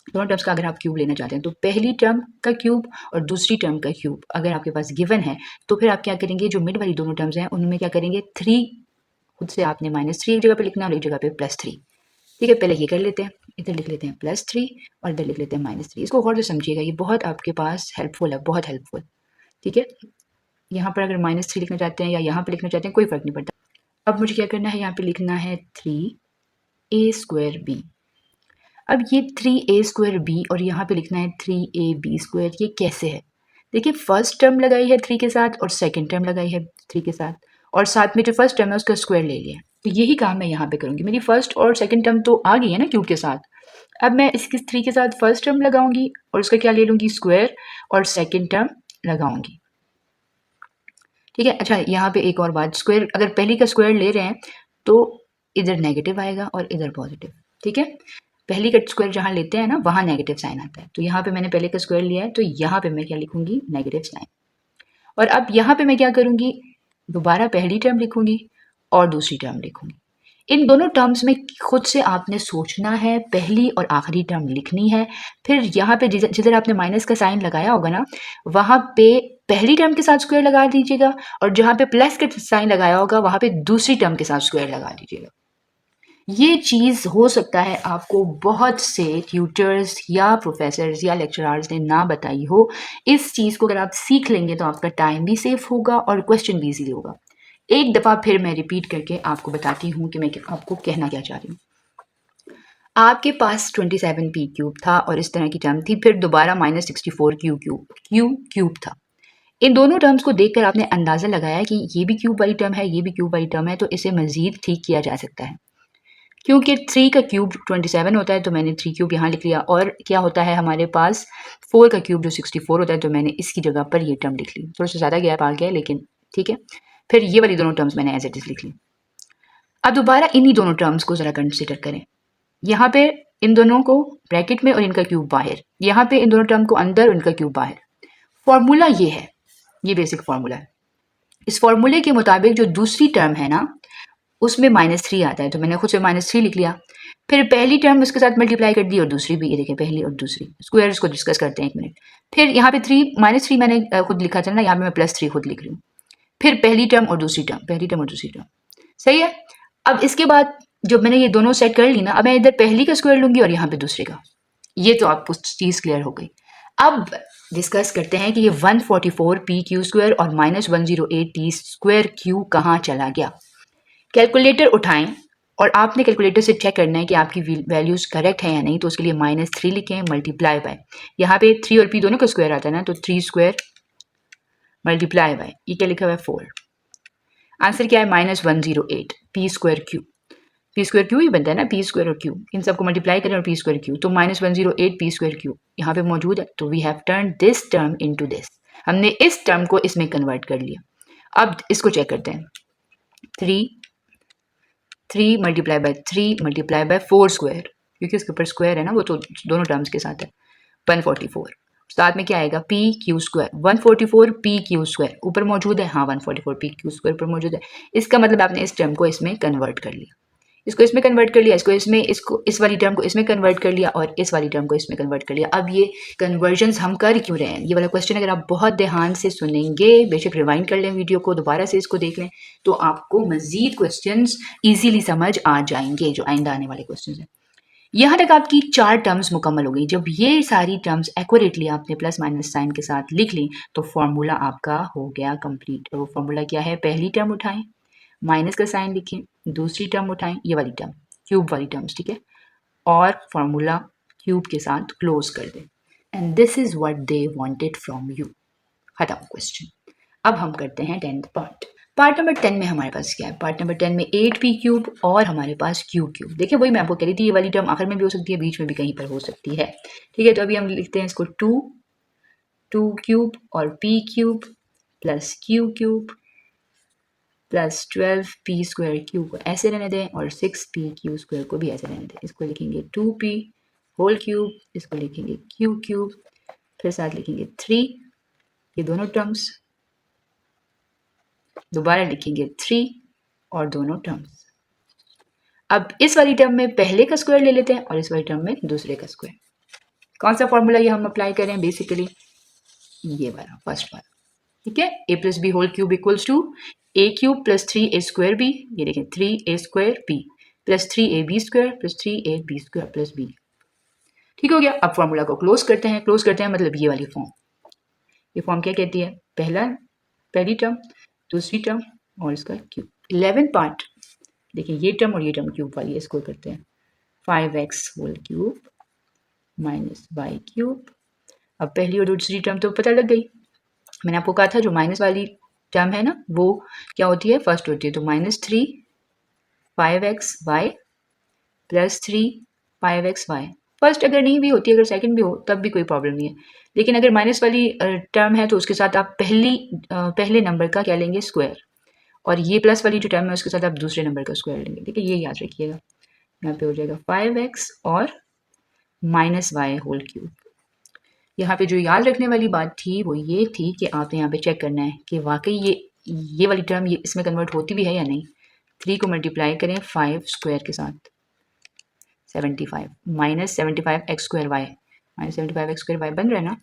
का अगर आप क्यूब लेना चाहते हैं तो पहली टर्म का क्यूब और दूसरी टर्म का क्यूब अगर आपके पास गिवन है तो फिर आप क्या करेंगे? जो मिड वाली दोनों टर्म्स हैं उनमें क्या करेंगे? 3 खुद से आपने -3 एक जगह पे लिखना और एक जगह पे +3। ठीक है, पहले ये कर लेते हैं, इधर लिख लेते हैं +3 और इधर लिख लेते हैं -3। इसको गौर से समझिएगा, ये बहुत आपके पास हेल्पफुल है, बहुत हेल्पफुल। ठीक है, यहाँ पर अगर -3 लिखना चाहते हैं या यहाँ पे लिखना चाहते हैं कोई फ़र्क नहीं पड़ता। अब मुझे क्या करना है? यहाँ पे लिखना है 3a² b। अब ये 3a² b और यहाँ पे लिखना है 3ab²। ये कैसे है? देखिए फर्स्ट टर्म लगाई है 3 के साथ और सेकंड टर्म लगाई है 3 के साथ और साथ में जो फर्स्ट टर्म है उसका स्क्वायर ले लिया। तो यही काम मैं यहाँ पे करूँगी। मेरी फर्स्ट और सेकंड टर्म तो आ गई है ना क्यूब के साथ। अब मैं इसके 3 के साथ फर्स्ट टर्म लगाऊंगी और उसका क्या ले लूँगी? स्क्वायर, और सेकंड टर्म लगाऊंगी। ठीक है, अच्छा यहाँ पे एक और बात, स्क्वायर अगर पहली का स्क्वायर ले रहे हैं तो इधर नेगेटिव आएगा और इधर पॉजिटिव। ठीक है, पहली का स्क्वायर जहाँ लेते हैं ना वहाँ नेगेटिव साइन आता है, तो यहाँ पे मैंने पहले का स्क्वायर लिया है तो यहाँ पे मैं क्या लिखूंगी? Negative sign. और अब यहाँ पे मैं क्या करूँगी? दोबारा पहली टर्म लिखूंगी और दूसरी टर्म लिखूंगी। इन दोनों टर्म्स में खुद से आपने सोचना है, पहली और आखिरी टर्म लिखनी है। फिर यहाँ पे जिधर आपने माइनस का साइन लगाया होगा ना वहाँ पे पहली टर्म के साथ स्क्वायर लगा दीजिएगा और जहाँ पे प्लस का साइन लगाया होगा वहाँ पे दूसरी टर्म के साथ स्क्वायर लगा दीजिएगा। ये चीज़ हो सकता है आपको बहुत से ट्यूटर्स या प्रोफेसर्स या लेक्चरर्स ने ना बताई हो। इस चीज़ को अगर आप सीख लेंगे तो आपका टाइम भी सेफ होगा और क्वेश्चन भी ईजी होगा। एक दफ़ा फिर मैं रिपीट करके आपको बताती हूँ कि मैं आपको कहना क्या चाह रही हूँ। आपके पास 27 पी क्यूब था और इस तरह की टर्म थी, फिर दोबारा -64 क्यू क्यूब था। इन दोनों टर्म्स को देखकर आपने अंदाज़ा लगाया कि ये भी क्यूब वाली टर्म है, ये भी क्यूब वाली टर्म है, तो इसे मज़ीद ठीक किया जा सकता है। क्योंकि 3 का क्यूब 27 होता है तो मैंने 3 क्यूब यहाँ लिख लिया, और क्या होता है हमारे पास 4 का क्यूब जो 64 होता है, तो मैंने इसकी जगह पर ये टर्म लिख ली। थोड़ा सा ज़्यादा गैप आ गया लेकिन ठीक है। फिर ये वाली दोनों टर्म्स मैंने एज इट इज़ लिख ली। अब दोबारा इन्हीं दोनों टर्म्स को ज़रा कंसिडर करें। यहाँ पे इन दोनों को ब्रैकेट में और इनका क्यूब बाहर, यहाँ पे इन दोनों टर्म को अंदर और इनका क्यूब बाहर। फॉर्मूला ये है, ये बेसिक फॉर्मूला है। इस फॉर्मूले के मुताबिक जो दूसरी टर्म है ना, उसमें -3 आता है, तो मैंने खुद से -3 लिख लिया। फिर पहली टर्म उसके साथ मल्टीप्लाई कर दी और दूसरी भी, ये देखें पहली और दूसरी स्क्वायर्स को डिस्कस करते हैं एक मिनट। फिर यहाँ पे -3 मैंने खुद लिखा था ना, यहाँ पे मैं +3 खुद लिख रही हूँ। फिर पहली टर्म और दूसरी टर्म, पहली टर्म और दूसरी टर्म, सही है। अब इसके बाद जब मैंने ये दोनों सेट कर ली ना, अब मैं इधर पहली का स्क्वायर लूंगी और यहाँ पे दूसरे का। ये तो आपको चीज़ क्लियर हो गई। अब डिस्कस करते हैं कि ये 144 पी क्यू स्क्वायर और -108 टी स्क्वायर क्यू कहाँ चला गया। कैलकुलेटर उठाएं और आपने कैलकुलेटर से चेक करना है कि आपकी वैल्यूज करेक्ट है या नहीं। तो उसके लिए -3 लिखें, मल्टीप्लाई बाय, यहाँ पे 3 और पी दोनों का स्क्वायर आता है ना, तो 3 स्क्वायर मल्टीप्लाई बाय, ये क्या लिखा हुआ है 4। आंसर क्या है -108 P square Q. P square Q ही बनता है ना, पी स्क्वायर और क्यू, इन सबको मल्टीप्लाई करें और पी स्क्वायर क्यू, तो -108 पी स्क्वायर क्यू यहाँ पे मौजूद है। तो we have turn this term into this, हमने इस टर्म को इसमें कन्वर्ट कर लिया। अब इसको चेक करते हैं। 3 multiply by 3 multiply by 4 square, क्योंकि उसके ऊपर स्क्वायर है ना, वो तो दोनों टर्म्स के साथ है। 144 साथ में क्या आएगा P Q square, 144 P Q square ऊपर मौजूद है, हाँ 144 पी क्यू स्क्वायर ऊपर मौजूद है। इसका मतलब आपने इस टर्म को इसमें कन्वर्ट कर लिया, इसको इसमें कन्वर्ट कर लिया, इसको इसमें, इसको इस वाली टर्म को इसमें कन्वर्ट कर लिया और इस वाली टर्म को इसमें कन्वर्ट कर लिया। अब ये कन्वर्जन्स हम कर क्यों रहे हैं, ये वाला क्वेश्चन अगर आप बहुत ध्यान से सुनेंगे, बेशक रिवाइंड कर लें वीडियो को, दोबारा से इसको देख लें, तो आपको मजीद क्वेश्चंस इजीली समझ आ जाएंगे जो आइंदा आने वाले क्वेश्चंस हैं। यहाँ तक आपकी 4 टर्म्स मुकम्मल हो गई। जब ये सारी टर्म्स एक्यूरेटली आपने प्लस माइनस साइन के साथ लिख ली, तो फॉर्मूला आपका हो गया कंप्लीट। और वो फॉर्मूला क्या है, पहली टर्म उठाएं, माइनस का साइन लिखें, दूसरी टर्म उठाएं, ये वाली टर्म क्यूब वाली टर्म्स, ठीक है, और फॉर्मूला क्यूब के साथ क्लोज कर दें। And this is what they wanted from you. खत्म क्वेश्चन। अब हम करते हैं 10th पार्ट। पार्ट नंबर 10 में हमारे पास क्या है, पार्ट नंबर 10 में 8p क्यूब और हमारे पास क्यू क्यूब। देखिए वही मैं आपको कह रही थी, ये वाली टर्म आखिर में भी हो सकती है, बीच में भी कहीं पर हो सकती है, ठीक है। तो अभी हम लिखते हैं इसको 2 क्यूब और p cube plus Q cube plus 12p square Q को ऐसे रहने दें और 6p क्यू स्क्वायर को भी ऐसे रहने दें। इसको लिखेंगे 2p होल क्यूब, इसको लिखेंगे क्यू क्यूब, फिर साथ लिखेंगे 3, ये दोनों टर्म्स, दोबारा लिखेंगे 3 और दोनों टर्म्स। अब इस वाली टर्म में पहले का स्क्वायर ले लेते हैं और इस वाली टर्म में दूसरे का स्क्वायर। कौन सा फॉर्मूला ये हम अप्लाई करें, बेसिकली ये वाला फर्स्ट वाला, ठीक है। a plus B whole cube equals to A cube plus 3a square B, ये देखें 3a square B plus 3ab square plus 3ab square plus B. ठीक हो गया। अब फॉर्मूला को क्लोज करते हैं, क्लोज करते हैं मतलब ये वाली फॉर्म, ये फॉर्म क्या कहती है, पहली टर्म दूसरी टर्म और इसका क्यूब। 11 पार्ट देखिए, ये टर्म और ये टर्म क्यूब वाली है, इसको करते हैं 5x whole cube minus Y cube. अब पहली और दूसरी टर्म तो पता लग गई, मैंने आपको कहा था जो माइनस वाली टर्म है ना वो क्या होती है, फर्स्ट होती है, तो -3 5xy प्लस 3 5xy। फर्स्ट अगर नहीं भी होती, अगर सेकंड भी हो तब भी कोई प्रॉब्लम नहीं है, लेकिन अगर माइनस वाली टर्म है तो उसके साथ आप पहले नंबर का क्या लेंगे, स्क्वायर, और ये प्लस वाली जो टर्म है उसके साथ आप दूसरे नंबर का स्क्वायर लेंगे, ठीक है, ये याद रखिएगा। यहाँ पे हो जाएगा 5x और -y होल क्यूब। यहाँ पे जो याद रखने वाली बात थी वो ये थी कि आपने यहाँ पे चेक करना है कि वाकई ये वाली टर्म ये इसमें कन्वर्ट होती भी है या नहीं। 3 को मल्टीप्लाई करें 5 स्क्वायर के साथ 75 minus 75 X square Y, minus 75 X square Y बन रहा है ना।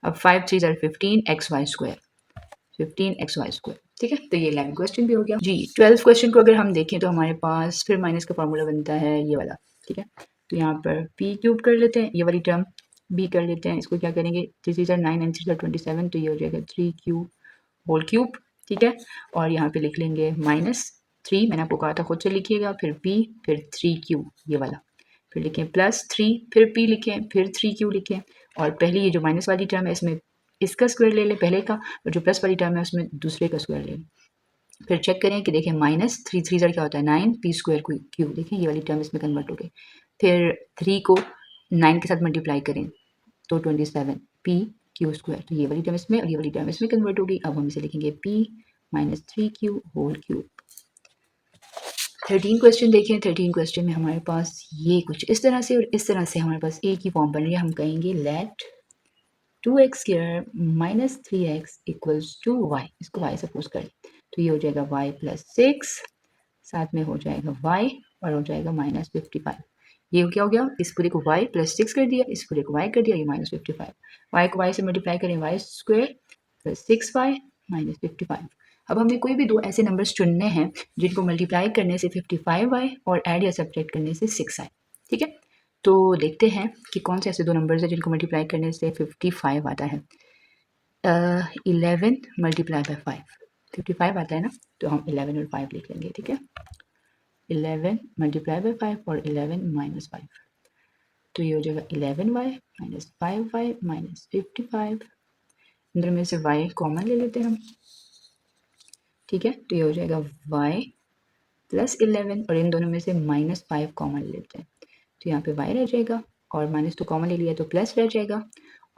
अब 5 3 15 X Y square, 15 X Y square, ठीक है। तो ये 11 क्वेश्चन भी हो गया जी। 12 क्वेश्चन को अगर हम देखें तो हमारे पास फिर माइनस का फॉर्मूला बनता है ये वाला, ठीक है। तो यहाँ पर पी क्यूब कर लेते हैं, ये वाली टर्म बी कर लेते हैं, इसको क्या करेंगे 3 3 9 एंड 3 27, तो ये हो जाएगा 3q होल क्यूब, ठीक है। और यहाँ पे लिख लेंगे -3, मैंने आपको कहा था खुद से लिखिएगा, फिर p फिर 3q ये वाला, फिर लिखें +3, फिर p लिखें, फिर 3q लिखें, और पहली ये जो माइनस वाली टर्म है इसमें इसका स्क्वायर ले लें पहले का, और जो प्लस वाली टर्म है उसमें दूसरे का स्क्वायर ले लें। फिर चेक करें कि देखें माइनस 3 3 क्या होता है 9 p स्क्वायर क्यू, देखें ये वाली टर्म इसमें कन्वर्ट हो गई। फिर 3 को 9 के साथ मल्टीप्लाई करें तो 27 p क्यू स्क्वायर, तो ये वाली टर्म इसमें और ये वाली टर्म इसमें कन्वर्ट होगी। अब हम इसे लिखेंगे p minus 3q whole cube. 13 question देखें। 13 क्वेश्चन में हमारे पास ये कुछ इस तरह से और इस तरह से हमारे पास एक ही फॉर्म बन रही है। हम कहेंगे let 2x square minus 3x equals to y, इसको y सपोज करें तो ये हो जाएगा y प्लस 6, साथ में हो जाएगा y और हो जाएगा माइनस 55। ये क्या हो गया, इस पूरे को y प्लस 6 कर दिया, इस पूरे को y कर दिया, ये माइनस 55। y को y से मल्टीप्लाई करें y square plus 6y minus 55। अब हमें कोई भी दो ऐसे नंबर्स चुनने हैं जिनको मल्टीप्लाई करने से 55 आए और ऐड या सब्ट्रैक्ट करने से 6 आए। ठीक है, तो देखते हैं कि कौन से ऐसे दो नंबर्स हैं जिनको मल्टीप्लाई करने से 55 आता है। 11 मल्टीप्लाई बाय 5, 55 आता है ना, तो हम 11 और 5 लिख लेंगे। ठीक है, 11 मल्टीप्लाई बाय 5 और 11 माइनस 5, तो ये हो जाएगा 11y माइनस 5y माइनस 55। अंदर में से y कॉमन ले लेते हैं हम। ठीक है, तो ये हो जाएगा y प्लस 11 और इन दोनों में से माइनस 5 कॉमन ले लेते हैं, तो यहाँ पे y रह जाएगा और माइनस तो कॉमन ले लिया तो प्लस रह जाएगा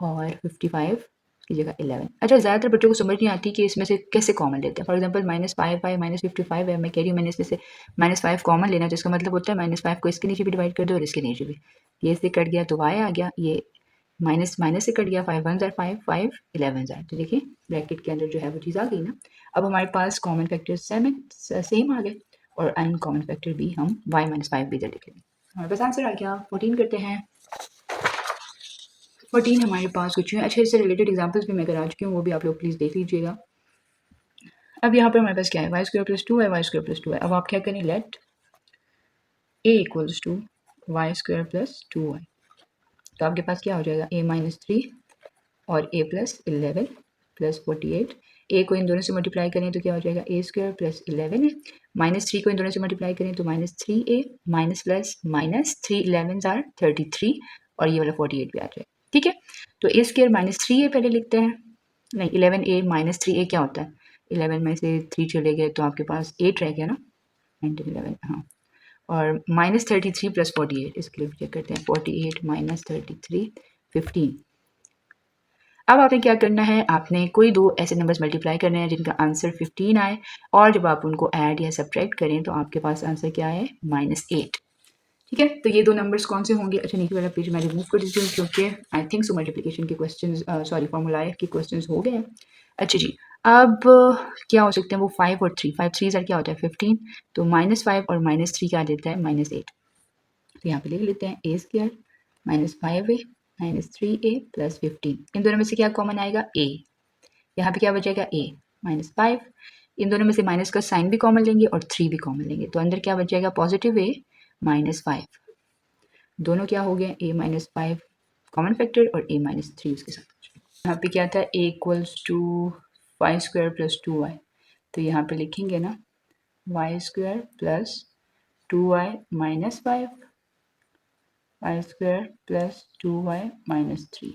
और 55 की जगह 11। अच्छा, ज़्यादातर बच्चों को समझ नहीं आती कि इसमें से कैसे कॉमन लेते हैं। For example minus 5y minus 55 है, मैं कह रही हूँ मैंने इसमें से माइनस 5 कॉमन लेना, जिसका मतलब होता है माइनस 5 को इसके नीचे भी डिवाइड कर दो और इसके नीचे भी, ये इससे कट गया तो y आ गया, ये माइनस माइनस से कट गया, 5 1 ज़ार 5 5 11 ज़ार, तो देखिए ब्रैकेट के अंदर जो है वो चीज़ आ गई ना। अब हमारे पास कॉमन फैक्टर सेम आ गए और अनकॉमन फैक्टर भी हम y माइनस 5 भी इधर लिख लेंगे। हमारे पास आंसर आ गया। 14 करते हैं। 14 हमारे पास कुछ है। अच्छा, इससे रिलेटेड एग्जांपल्स भी मैं करा चुकी हूँ, वो भी आप लोग प्लीज़ देख लीजिएगा। अब यहाँ पर हमारे पास क्या है, वाई स्क्वायर प्लस 2 है, वाई स्क्वायर प्लस 2 है। अब आप क्या करें, let a equals to Y square plus 2y, तो आपके पास क्या हो जाएगा a माइनस 3 और a प्लस 11 प्लस 48। a को इन दोनों से मल्टीप्लाई करें तो क्या हो जाएगा a स्क्वायर प्लस 11 है, माइनस 3 को इन दोनों से मल्टीप्लाई करें तो minus 3a minus plus minus 3 11 or 33 और ये वाला 48 भी आ जाएगा। ठीक है, तो a स्क्वायर माइनस 3a पहले लिखते हैं, नहीं 11a माइनस 3a क्या होता है, 11 में से 3 चले गए तो आपके पास 8 रह गया ना, 19 11 हाँ, और माइनस 33 प्लस 48, इसके लिए चेक करते हैं 48 माइनस 33 15। अब आपने क्या करना है, आपने कोई दो ऐसे नंबर्स मल्टीप्लाई करने हैं जिनका आंसर 15 आए और जब आप उनको ऐड या सब्ट्रैक्ट करें तो आपके पास आंसर क्या है -8। ठीक है, तो ये दो नंबर्स कौन से होंगे। अच्छा, नीचे वाला पेज मैं रिमूव कर देती हूँ क्योंकि आई थिंक सो मल्टीप्लिकेशन के क्वेश्चन सॉरी फॉर्मूला के क्वेश्चन हो गए हैं। अच्छा जी, अब क्या हो सकते हैं वो 5 और 3, 5 3 क्या होता है 15, तो -5 और -3 क्या देता है -8, तो यहाँ पे लिख लेते हैं a square minus 5a minus 3a plus 15। इन दोनों में से क्या कॉमन आएगा a, यहाँ पे क्या बचेगा a माइनस 5, इन दोनों में से माइनस का साइन भी कॉमन लेंगे और 3 भी कॉमन लेंगे, तो अंदर क्या बचेगा पॉजिटिव a माइनस 5, दोनों क्या हो गए a माइनस 5 कॉमन फैक्टर और a माइनस 3 उसके साथ। यहाँ पे क्या था a equals to Y square plus 2y, तो यहाँ पे लिखेंगे ना Y square plus 2y minus 5 Y square plus 2y minus 3।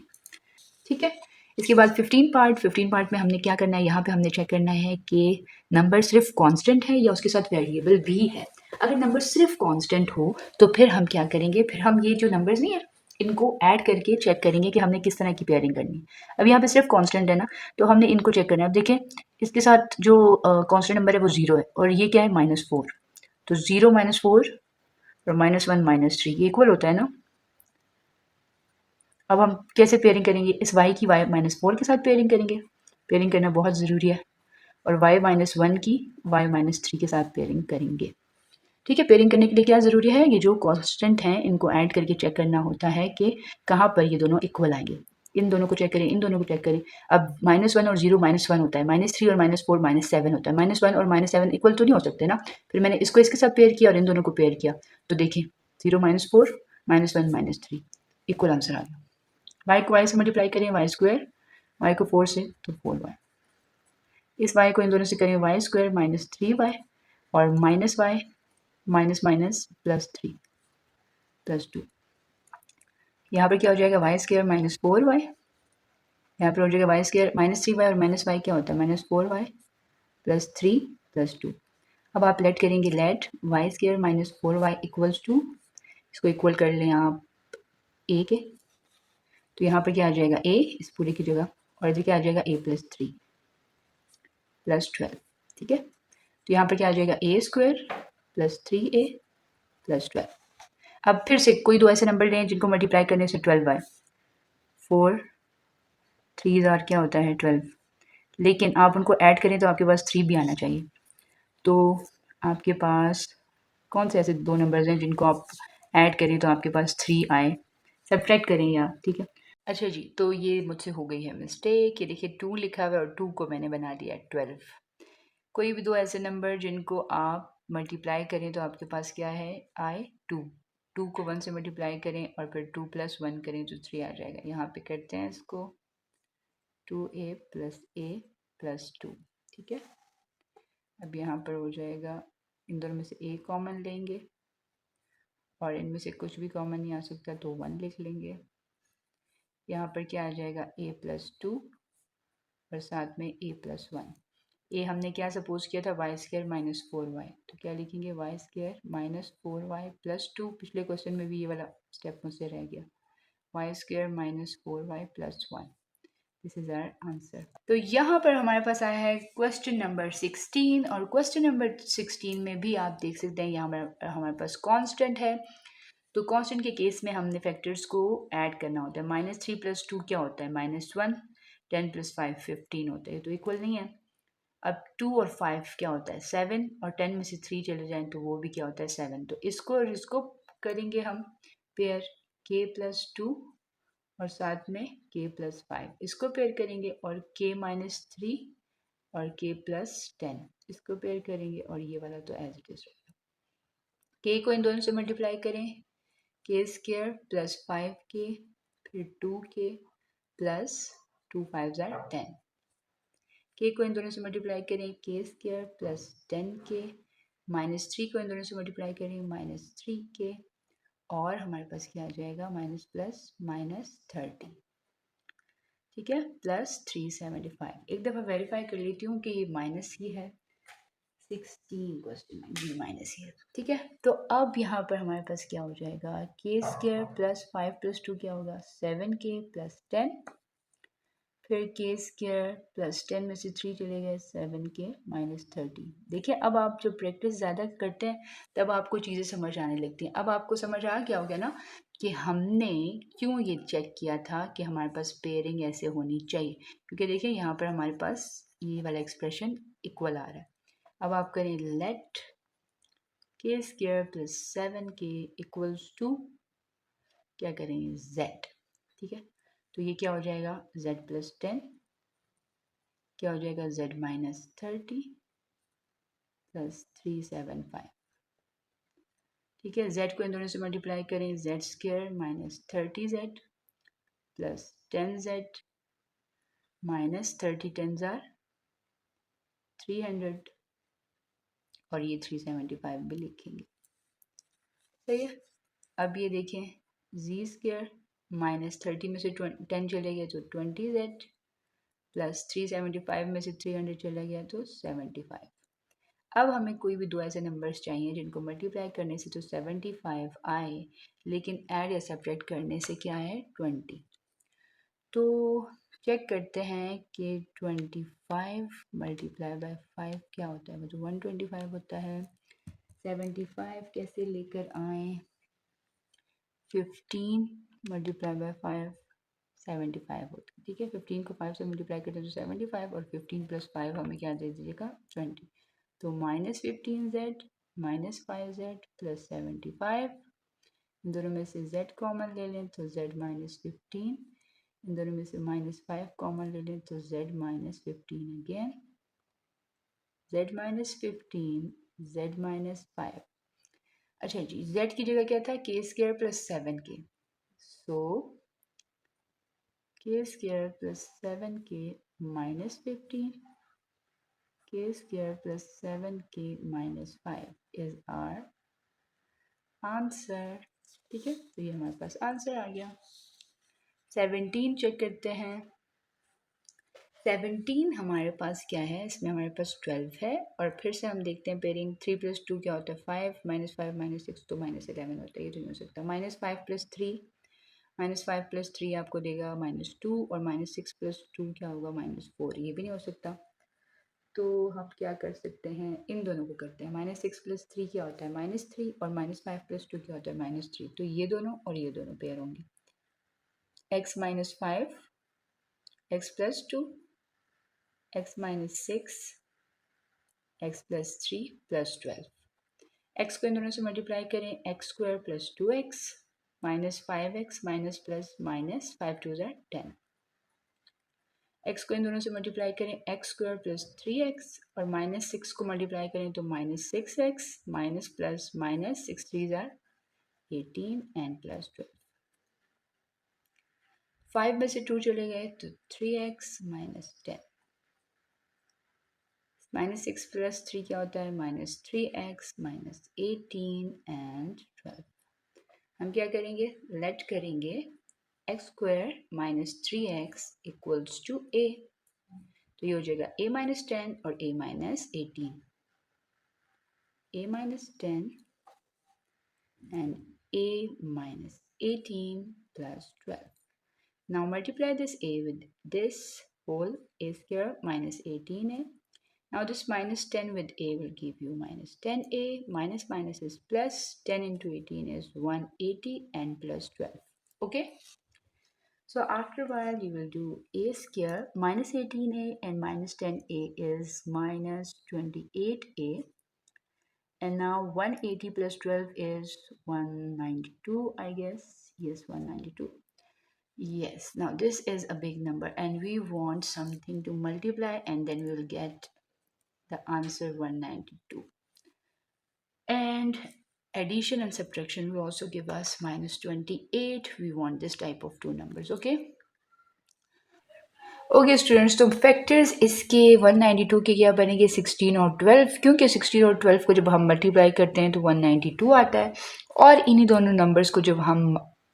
ठीक है, इसके बाद 15 पार्ट में हमने क्या करना है, यहाँ पे हमने चेक करना है कि नंबर सिर्फ कांस्टेंट है या उसके साथ वेरिएबल भी है। अगर नंबर सिर्फ कांस्टेंट हो तो फिर हम क्या करेंगे, फिर हम ये जो नंबर्स नहीं है इनको ऐड करके चेक करेंगे कि हमने किस तरह की पेयरिंग करनी है। अब यहाँ पे सिर्फ कांस्टेंट है ना, तो हमने इनको चेक करना है। अब देखें इसके साथ जो कांस्टेंट नंबर है वो 0 है और ये क्या है -4, तो 0 -4 और -1 -3 ये इक्वल होता है ना। अब हम कैसे पेयरिंग करेंगे, इस y की y माइनस 4 के साथ पेयरिंग करेंगे, पेयरिंग करना बहुत ज़रूरी है, और y माइनस 1 की y माइनस 3 के साथ पेयरिंग करेंगे। ठीक है, पेयरिंग करने के लिए क्या ज़रूरी है, ये जो कांस्टेंट हैं इनको ऐड करके चेक करना होता है कि कहाँ पर ये दोनों इक्वल आएंगे। इन दोनों को चेक करें, इन दोनों को चेक करें। अब -1 और 0 -1 होता है, -3 और -4 -7 होता है, -1 और -7 इक्वल तो नहीं हो सकते ना। फिर मैंने इसको इसके साथ पेयर किया और इन दोनों को पेयर किया, तो देखिए 0 -4 -1 -3 इक्वल आंसर आ गया। y को y से मल्टीप्लाई करें वाई स्क्वायर, y को 4 से तो 4y, इस y को इन दोनों से करें वाई स्क्वायर माइनस 3y और माइनस y माइनस माइनस +3 +2, यहाँ पर क्या हो जाएगा वाई स्क्वायर माइनस 4y, यहाँ पर हो जाएगा वाई स्क्वायर माइनस 3y और माइनस वाई क्या होता है माइनस 4y प्लस 3 प्लस 2। अब आप लेट करेंगे let Y square minus 4y equals to, इसको इक्वल कर लें आप ए के, तो यहाँ पर क्या आ जाएगा ए इस पूरे की जगह, और इधर क्या आ जाएगा ए प्लस 3 प्लस 12। ठीक है, तो यहाँ पर क्या आ जाएगा ए स्क्वायर प्लस 3a प्लस 12। अब फिर से कोई दो ऐसे नंबर लें जिनको मल्टीप्लाई करने से 12 आए, 4 3 जार क्या होता है 12, लेकिन आप उनको ऐड करें तो आपके पास 3 भी आना चाहिए। तो आपके पास कौन से ऐसे दो नंबर्स हैं जिनको आप ऐड करें तो आपके पास 3 आए, सब्ट्रैक्ट करें या, ठीक है। अच्छा जी, तो ये मुझसे हो गई है मिस्टेक, ये देखिए 2 लिखा हुआ है और 2 को मैंने बना दिया 12। कोई भी दो ऐसे नंबर जिनको आप मल्टीप्लाई करें तो आपके पास क्या है आई 2, 2 को 1 से मल्टीप्लाई करें और फिर 2 प्लस 1 करें तो 3 आ जाएगा। यहाँ पे करते हैं इसको 2a प्लस a प्लस 2। ठीक है, अब यहाँ पर हो जाएगा, इन दोनों में से a कॉमन लेंगे और इनमें से कुछ भी कॉमन नहीं आ सकता तो 1 लिख लेंगे। यहाँ पर क्या आ जाएगा a प्लस 2 और साथ में a प्लस 1। ए हमने क्या सपोज किया था वाई स्क्वायर माइनस 4y, तो क्या लिखेंगे Y square minus 4y plus 2। पिछले क्वेश्चन में भी ये वाला स्टेप मुझसे रह गया, Y square minus 4y plus 1। This is our answer. तो यहाँ पर हमारे पास आया है क्वेश्चन नंबर 16, और क्वेश्चन नंबर 16 में भी आप देख सकते हैं यहाँ पर हमारे पास कांस्टेंट है। तो कांस्टेंट के केस में हमने फैक्टर्स को ऐड करना होता है। माइनस 3 प्लस 2 क्या होता है माइनस 1, 10 प्लस 5 15 होता है, तो इक्वल नहीं है। अब 2 और 5 क्या होता है 7, और 10 में से 3 चले जाएं तो वो भी क्या होता है 7। तो इसको और इसको करेंगे हम पेयर, k प्लस 2 और साथ में k प्लस 5, इसको पेयर करेंगे, और k माइनस 3 और k प्लस 10 इसको पेयर करेंगे, और ये वाला तो एज इट इज। k को इन दोनों से मल्टीप्लाई करें, k स्क्वायर प्लस 5k फिर 2k प्लस 2 5 10। k को इन दोनों से मल्टीप्लाई करें k square plus 10k minus 3 को इन दोनों से मल्टीप्लाई करें माइनस 3k, और हमारे पास क्या आ जाएगा माइनस प्लस माइनस 30। ठीक है, प्लस 375। एक दफ़ा वेरीफाई कर लेती हूँ कि ये माइनस ही है, 16 क्वेश्चन में ये माइनस ही है। ठीक है, तो अब यहाँ पर हमारे पास क्या हो जाएगा k स्क्वायर प्लस 5 प्लस 2 क्या होगा 7k प्लस 10, फिर के स्क्वायर प्लस 10 में से 3 चले गए 7k माइनस 30। देखिए, अब आप जब प्रैक्टिस ज़्यादा करते हैं तब आपको चीज़ें समझ आने लगती हैं। अब आपको समझ आ गया होगा ना कि हमने क्यों ये चेक किया था कि हमारे पास पेयरिंग ऐसे होनी चाहिए, क्योंकि देखिए यहाँ पर हमारे पास ये वाला एक्सप्रेशन इक्वल आ रहा है। अब आप करें लेट के square plus 7k equals to क्या करेंगे z। ठीक है, तो ये क्या हो जाएगा z प्लस 10, क्या हो जाएगा z माइनस 30 प्लस 375। ठीक है, z को इन दोनों से मल्टीप्लाई करें, z square minus 30z plus 10z minus 30 10 jar 300, और ये 375 भी लिखेंगे। सही है, अब ये देखें z स्क्वायर माइनस 30 में से 10 चले गए तो 20z प्लस 375 में से 300 चला गया तो 75। अब हमें कोई भी दो ऐसे नंबर्स चाहिए जिनको मल्टीप्लाई करने से तो 75 आए, लेकिन ऐड या सब्ट्रैक्ट करने से क्या है 20। तो चेक करते हैं कि 25 मल्टीप्लाई बाय 5 क्या होता है, मतलब 125 होता है। 75 कैसे लेकर आए, 15 मल्टीप्लाई बाय 5 75 होता है। ठीक है, 15 को 5 से मल्टीप्लाई करते हैं तो 75, और 15 प्लस 5 हमें क्या दे दीजिएगा 20। तो minus 15z minus 5z plus 75, इन दोनों में से z कॉमन ले लें तो z माइनस 15, इन दोनों में से माइनस 5 कॉमन ले लें तो z minus 15 again, z minus 15 z minus 5। अच्छा जी, z की जगह क्या था k square plus 7k, so k square plus 7k minus 15, k square plus 7k minus 5 is our answer. ठीक है, तो ये हमारे पास आंसर आ गया। 17 चेक करते हैं। 17 हमारे पास क्या है, इसमें हमारे पास 12 है और फिर से हम देखते हैं पेयरिंग 3 + 2 क्या होता है 5 -5 -6 तो -11 होता है, ये तो नहीं हो सकता। -5 + 3 -5 + 3 आपको देगा -2 और -6 + 2 क्या होगा -4, ये भी नहीं हो सकता। तो हम क्या कर सकते हैं, इन दोनों को करते हैं। -6 + 3 क्या होता है -3 और -5 + 2 क्या होता है -3, तो ये दोनों और ये दोनों पेयर होंगे। x - 5 x + 2 x - 6 x + 3 + 12। x को इन दोनों से मल्टीप्लाई करें, x² + 2x -5x -+ -5 2 10। x को इन दोनों से मल्टीप्लाई करें, x² + 3x और -6 को मल्टीप्लाई करें तो -6x -+ -6 3 18 एंड +12। 5 में से 2 चले गए तो 3x -10 -6 + 3 क्या होता है -3x -18 एंड 12। हम क्या करेंगे, लेट करेंगे x² - 3x = a, तो ये हो जाएगा a - 10 और a - 18, a - 10 and a - 18 + 12. Now multiply this a with this whole, a² - 18a. Now this -10 with a will give you -10a, minus minus is plus, 10 into 18 is 180 and +12. Okay? So after a while you will do a², -18a and -10a is -28a. And now 180 plus 12 is 192, I guess. Yes, 192. Yes, now this is a big number and we want something to multiply and then we will get the answer 192. And addition and subtraction will also give us -28. We want this type of two numbers, okay? Okay students, तो factors इसके 192 के क्या बनेंगे 16 और 12, क्योंकि 16 और 12 को जब हम मल्टीप्लाई करते हैं तो 192 आता है और इन्हीं दोनों नंबर्स को जब हम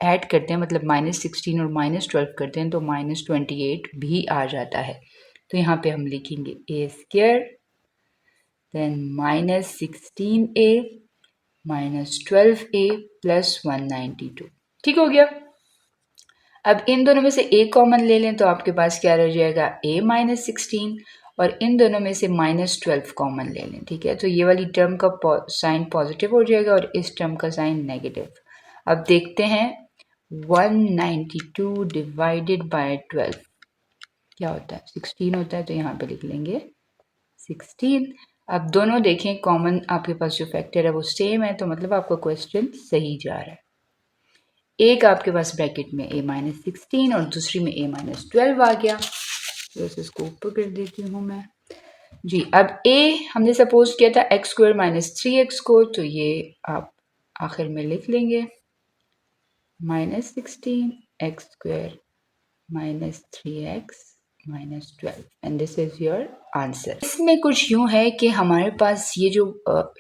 ऐड करते हैं मतलब -16 और -12 करते हैं तो -28 भी आ जाता है। तो यहाँ पे हम लिखेंगे a² देन -16a -12a + 192। ठीक हो गया। अब इन दोनों में से a कॉमन ले लें तो आपके पास क्या रह जाएगा a - 16 और इन दोनों में से -12 कॉमन ले लें। ठीक है, तो ये वाली टर्म का साइन पॉजिटिव हो जाएगा और इस टर्म का साइन नेगेटिव। अब देखते हैं 192 डिवाइडेड बाय 12 क्या होता है 16 होता है, तो यहाँ पे लिख लेंगे 16। अब दोनों देखें कॉमन आपके पास जो फैक्टर है वो सेम है, तो मतलब आपका क्वेश्चन सही जा रहा है। एक आपके पास ब्रैकेट में a - 16 और दूसरी में a - 12 आ गया, तो इसको ऊपर कर देती हूँ मैं जी। अब a हमने सपोज किया था x² - 3x को, तो ये आप आखिर में लिख लेंगे -16 x² - 3x -12 and this is your answer. इसमें कुछ यूं है कि हमारे पास ये जो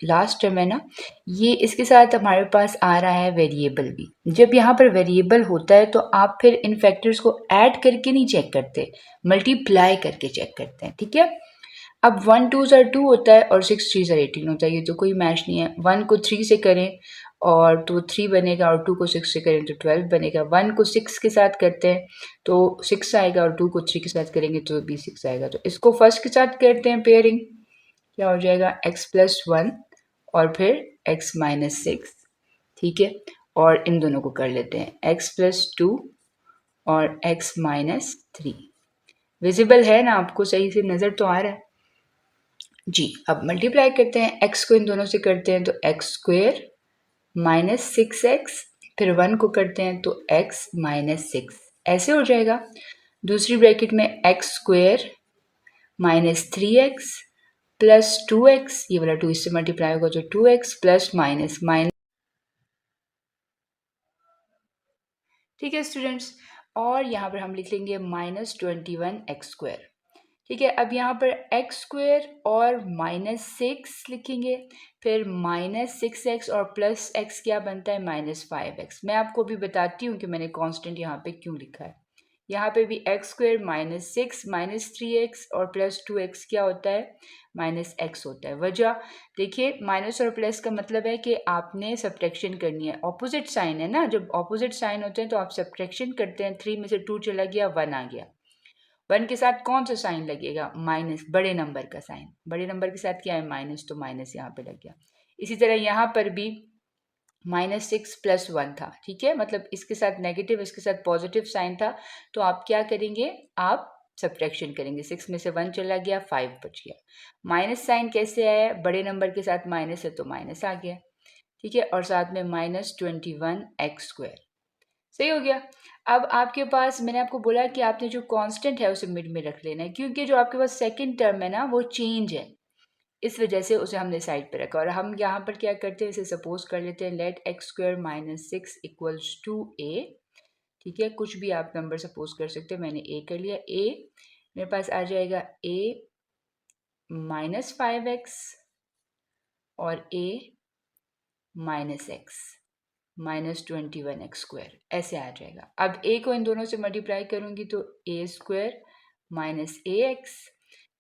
लास्ट टर्म है ना, ये इसके साथ हमारे पास आ रहा है वेरिएबल भी। जब यहाँ पर वेरिएबल होता है तो आप फिर इन फैक्टर्स को ऐड करके नहीं चेक करते, मल्टीप्लाई करके चेक करते हैं। ठीक है, अब 1 2 2 होता है और 6 3 18 होता है, ये तो कोई मैच नहीं है। 1 को 3 से करें और तो 3 बनेगा और 2 को 6 से करें तो 12 बनेगा। 1 को 6 के साथ करते हैं तो 6 आएगा और 2 को 3 के साथ करेंगे तो भी 6 आएगा। तो इसको फर्स्ट के साथ करते हैं पेयरिंग, क्या हो जाएगा x + 1 और फिर x - 6। ठीक है, और इन दोनों को कर लेते हैं x + 2 और x - 3। विजिबल है ना, आपको सही से नज़र तो आ रहा है जी। अब मल्टीप्लाई करते हैं, x को इन दोनों से करते हैं तो x² - 6x, फिर 1 को करते हैं तो x - 6 ऐसे हो जाएगा। दूसरी ब्रैकेट में x² - 3x + 2x, ये वाला 2 इससे मल्टीप्लाई होगा तो 2x प्लस माइनस माइनस। ठीक है स्टूडेंट्स, और यहाँ पर हम लिख लेंगे -21x²। ठीक है, अब यहाँ पर एक्स स्क्वेयर और -6 लिखेंगे, फिर -6x और प्लस एक्स क्या बनता है -5x। मैं आपको भी बताती हूँ कि मैंने कांस्टेंट यहाँ पे क्यों लिखा है। यहाँ पे भी एक्स स्क्वेयर -6 -3x और +2x क्या होता है -x होता है। वजह देखिए, माइनस और प्लस का मतलब है कि आपने सब्ट्रैक्शन करनी है, ऑपोजिट साइन है ना, जब ऑपोजिट साइन होते हैं तो आप सब्ट्रैक्शन करते हैं। 3 में से 2 चला गया, 1 आ गया। 1 के साथ कौन सा साइन लगेगा माइनस, बड़े नंबर का साइन। बड़े नंबर के साथ क्या है माइनस, तो माइनस यहाँ पे लग गया। इसी तरह यहाँ पर भी -6 + 1 था, ठीक है, मतलब इसके साथ नेगेटिव इसके साथ पॉजिटिव साइन था, तो आप क्या करेंगे, आप सब्ट्रैक्शन करेंगे। 6 में से 1 चला गया, 5 बच गया। माइनस साइन कैसे आया, बड़े नंबर के साथ माइनस है तो माइनस आ गया, ठीक है, और साथ में -21x²। सही हो गया। अब आपके पास मैंने आपको बोला कि आपने जो कांस्टेंट है उसे मिड में रख लेना है, क्योंकि जो आपके पास सेकंड टर्म है ना वो चेंज है, इस वजह से उसे हमने साइड पे रखा। और हम यहाँ पर क्या करते हैं, इसे सपोज कर लेते हैं लेट x² -6 = a। ठीक है, कुछ भी आप नंबर सपोज कर सकते हैं, मैंने a कर लिया। a मेरे पास आ जाएगा a -5x और a -x -21x², ऐसे आ जाएगा। अब a को इन दोनों से मल्टीप्लाई करूंगी तो a² -ax,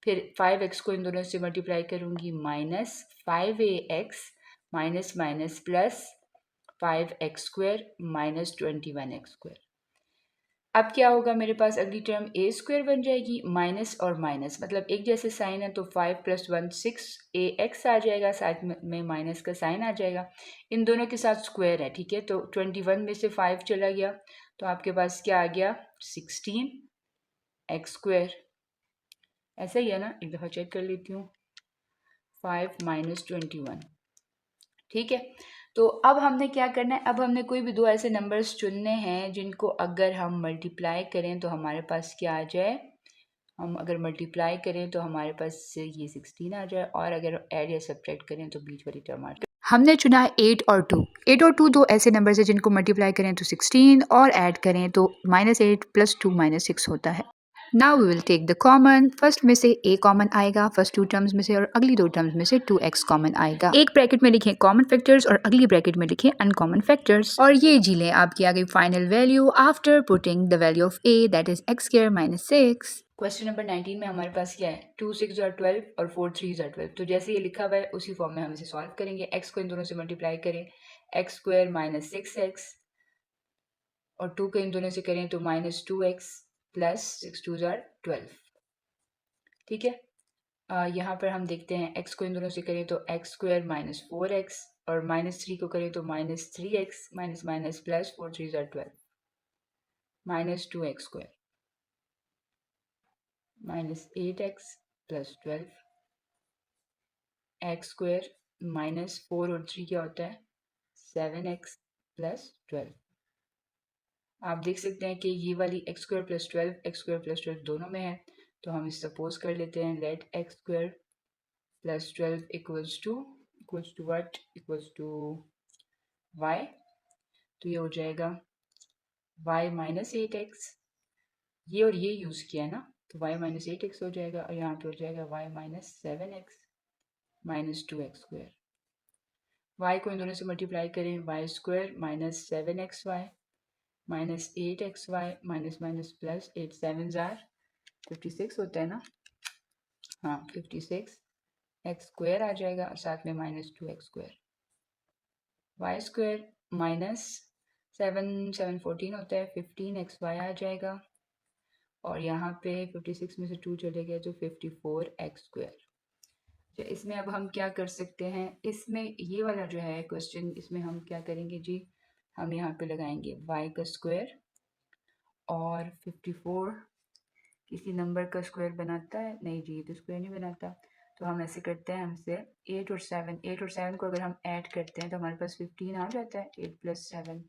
फिर 5x को इन दोनों से मल्टीप्लाई करूंगी -5ax minus minus plus 5x² -21x²। अब क्या होगा, मेरे पास अगली टर्म a² बन जाएगी, माइनस और माइनस मतलब एक जैसे साइन है, तो 5 + 1 6ax आ जाएगा, साथ में माइनस का साइन आ जाएगा। इन दोनों के साथ स्क्वायर है, ठीक है, तो 21 में से 5 चला गया, तो आपके पास क्या आ गया 16x²। ऐसा ही है ना, एक दफ़ा चेक कर लेती हूँ। 5 - 21, ठीक है। तो अब हमने क्या करना है, अब हमने कोई भी दो ऐसे नंबर्स चुनने हैं जिनको अगर हम मल्टीप्लाई करें तो हमारे पास क्या आ जाए, हम अगर मल्टीप्लाई करें तो हमारे पास ये 16 आ जाए, और अगर ऐड या सब्ट्रैक्ट करें तो बीच वाली टर्म आ जाए। हमने चुना 8 और 2। 8 और 2 दो ऐसे नंबर्स हैं जिनको मल्टीप्लाई करें तो 16 और ऐड करें तो -8 + 2 -6 होता है। Now we will take the common. First में से a कॉमन आएगा, फर्स्ट 2 टर्म्स में से, और अगली 2 टर्म्स में से 2x कॉमन आएगा। एक ब्रैकेट में लिखें कॉमन फैक्टर्स और अगली ब्रैकेट में लिखें अनकॉमन फैक्टर्स, और ये जी लें आपकी आ गई final value after putting the value of a, that is x² -6। Question number 19 में हमारे पास क्या है, 2 6 are 12 और 4 3 are 12। तो जैसे ये लिखा हुआ है उसी फॉर्म में हम इसे सॉल्व करेंगे। x को इन दोनों से मल्टीप्लाई करें, x² -6x, और 2 को इन दोनों से करें तो -2x + 6 2 are 12, ठीक है। यहाँ पर हम देखते हैं x को इन दोनों से करें तो x² -4x, और -3 को करें तो -3x minus minus plus 4 3 are 12, -2x² -8x + 12, x² -4 और 3 क्या होता है 7x + 12। आप देख सकते हैं कि ये वाली x² + 12 x² + 12 दोनों में है, तो हम इसे सपोज कर लेते हैं let x² + 12 equals to what, equals to y। तो ये हो जाएगा y -8x, ये और ये यूज़ किया है ना, तो y -8x हो जाएगा, और यहाँ पे हो जाएगा y -7x -2x²। y को इन दोनों से मल्टीप्लाई करें, y² -7xy -8xy minus minus plus 8 7 are 56 होता है ना, हाँ 56x² आ जाएगा, और साथ में -2x²। y² -7 14 होता है, 15xy आ जाएगा, और यहाँ पे 56 में से 2 चले गए तो 54x²। तो इसमें अब हम क्या कर सकते हैं, इसमें ये वाला जो है क्वेश्चन, इसमें हम क्या करेंगे जी, हम यहाँ पे लगाएंगे y का स्क्वायर, और 54 किसी नंबर का स्क्वायर बनाता है, नहीं जी ये तो स्क्वायर नहीं बनाता। तो हम ऐसे करते हैं, हमसे 8 और 7 को अगर हम ऐड करते हैं तो हमारे पास 15 आ जाता है, 8 + 7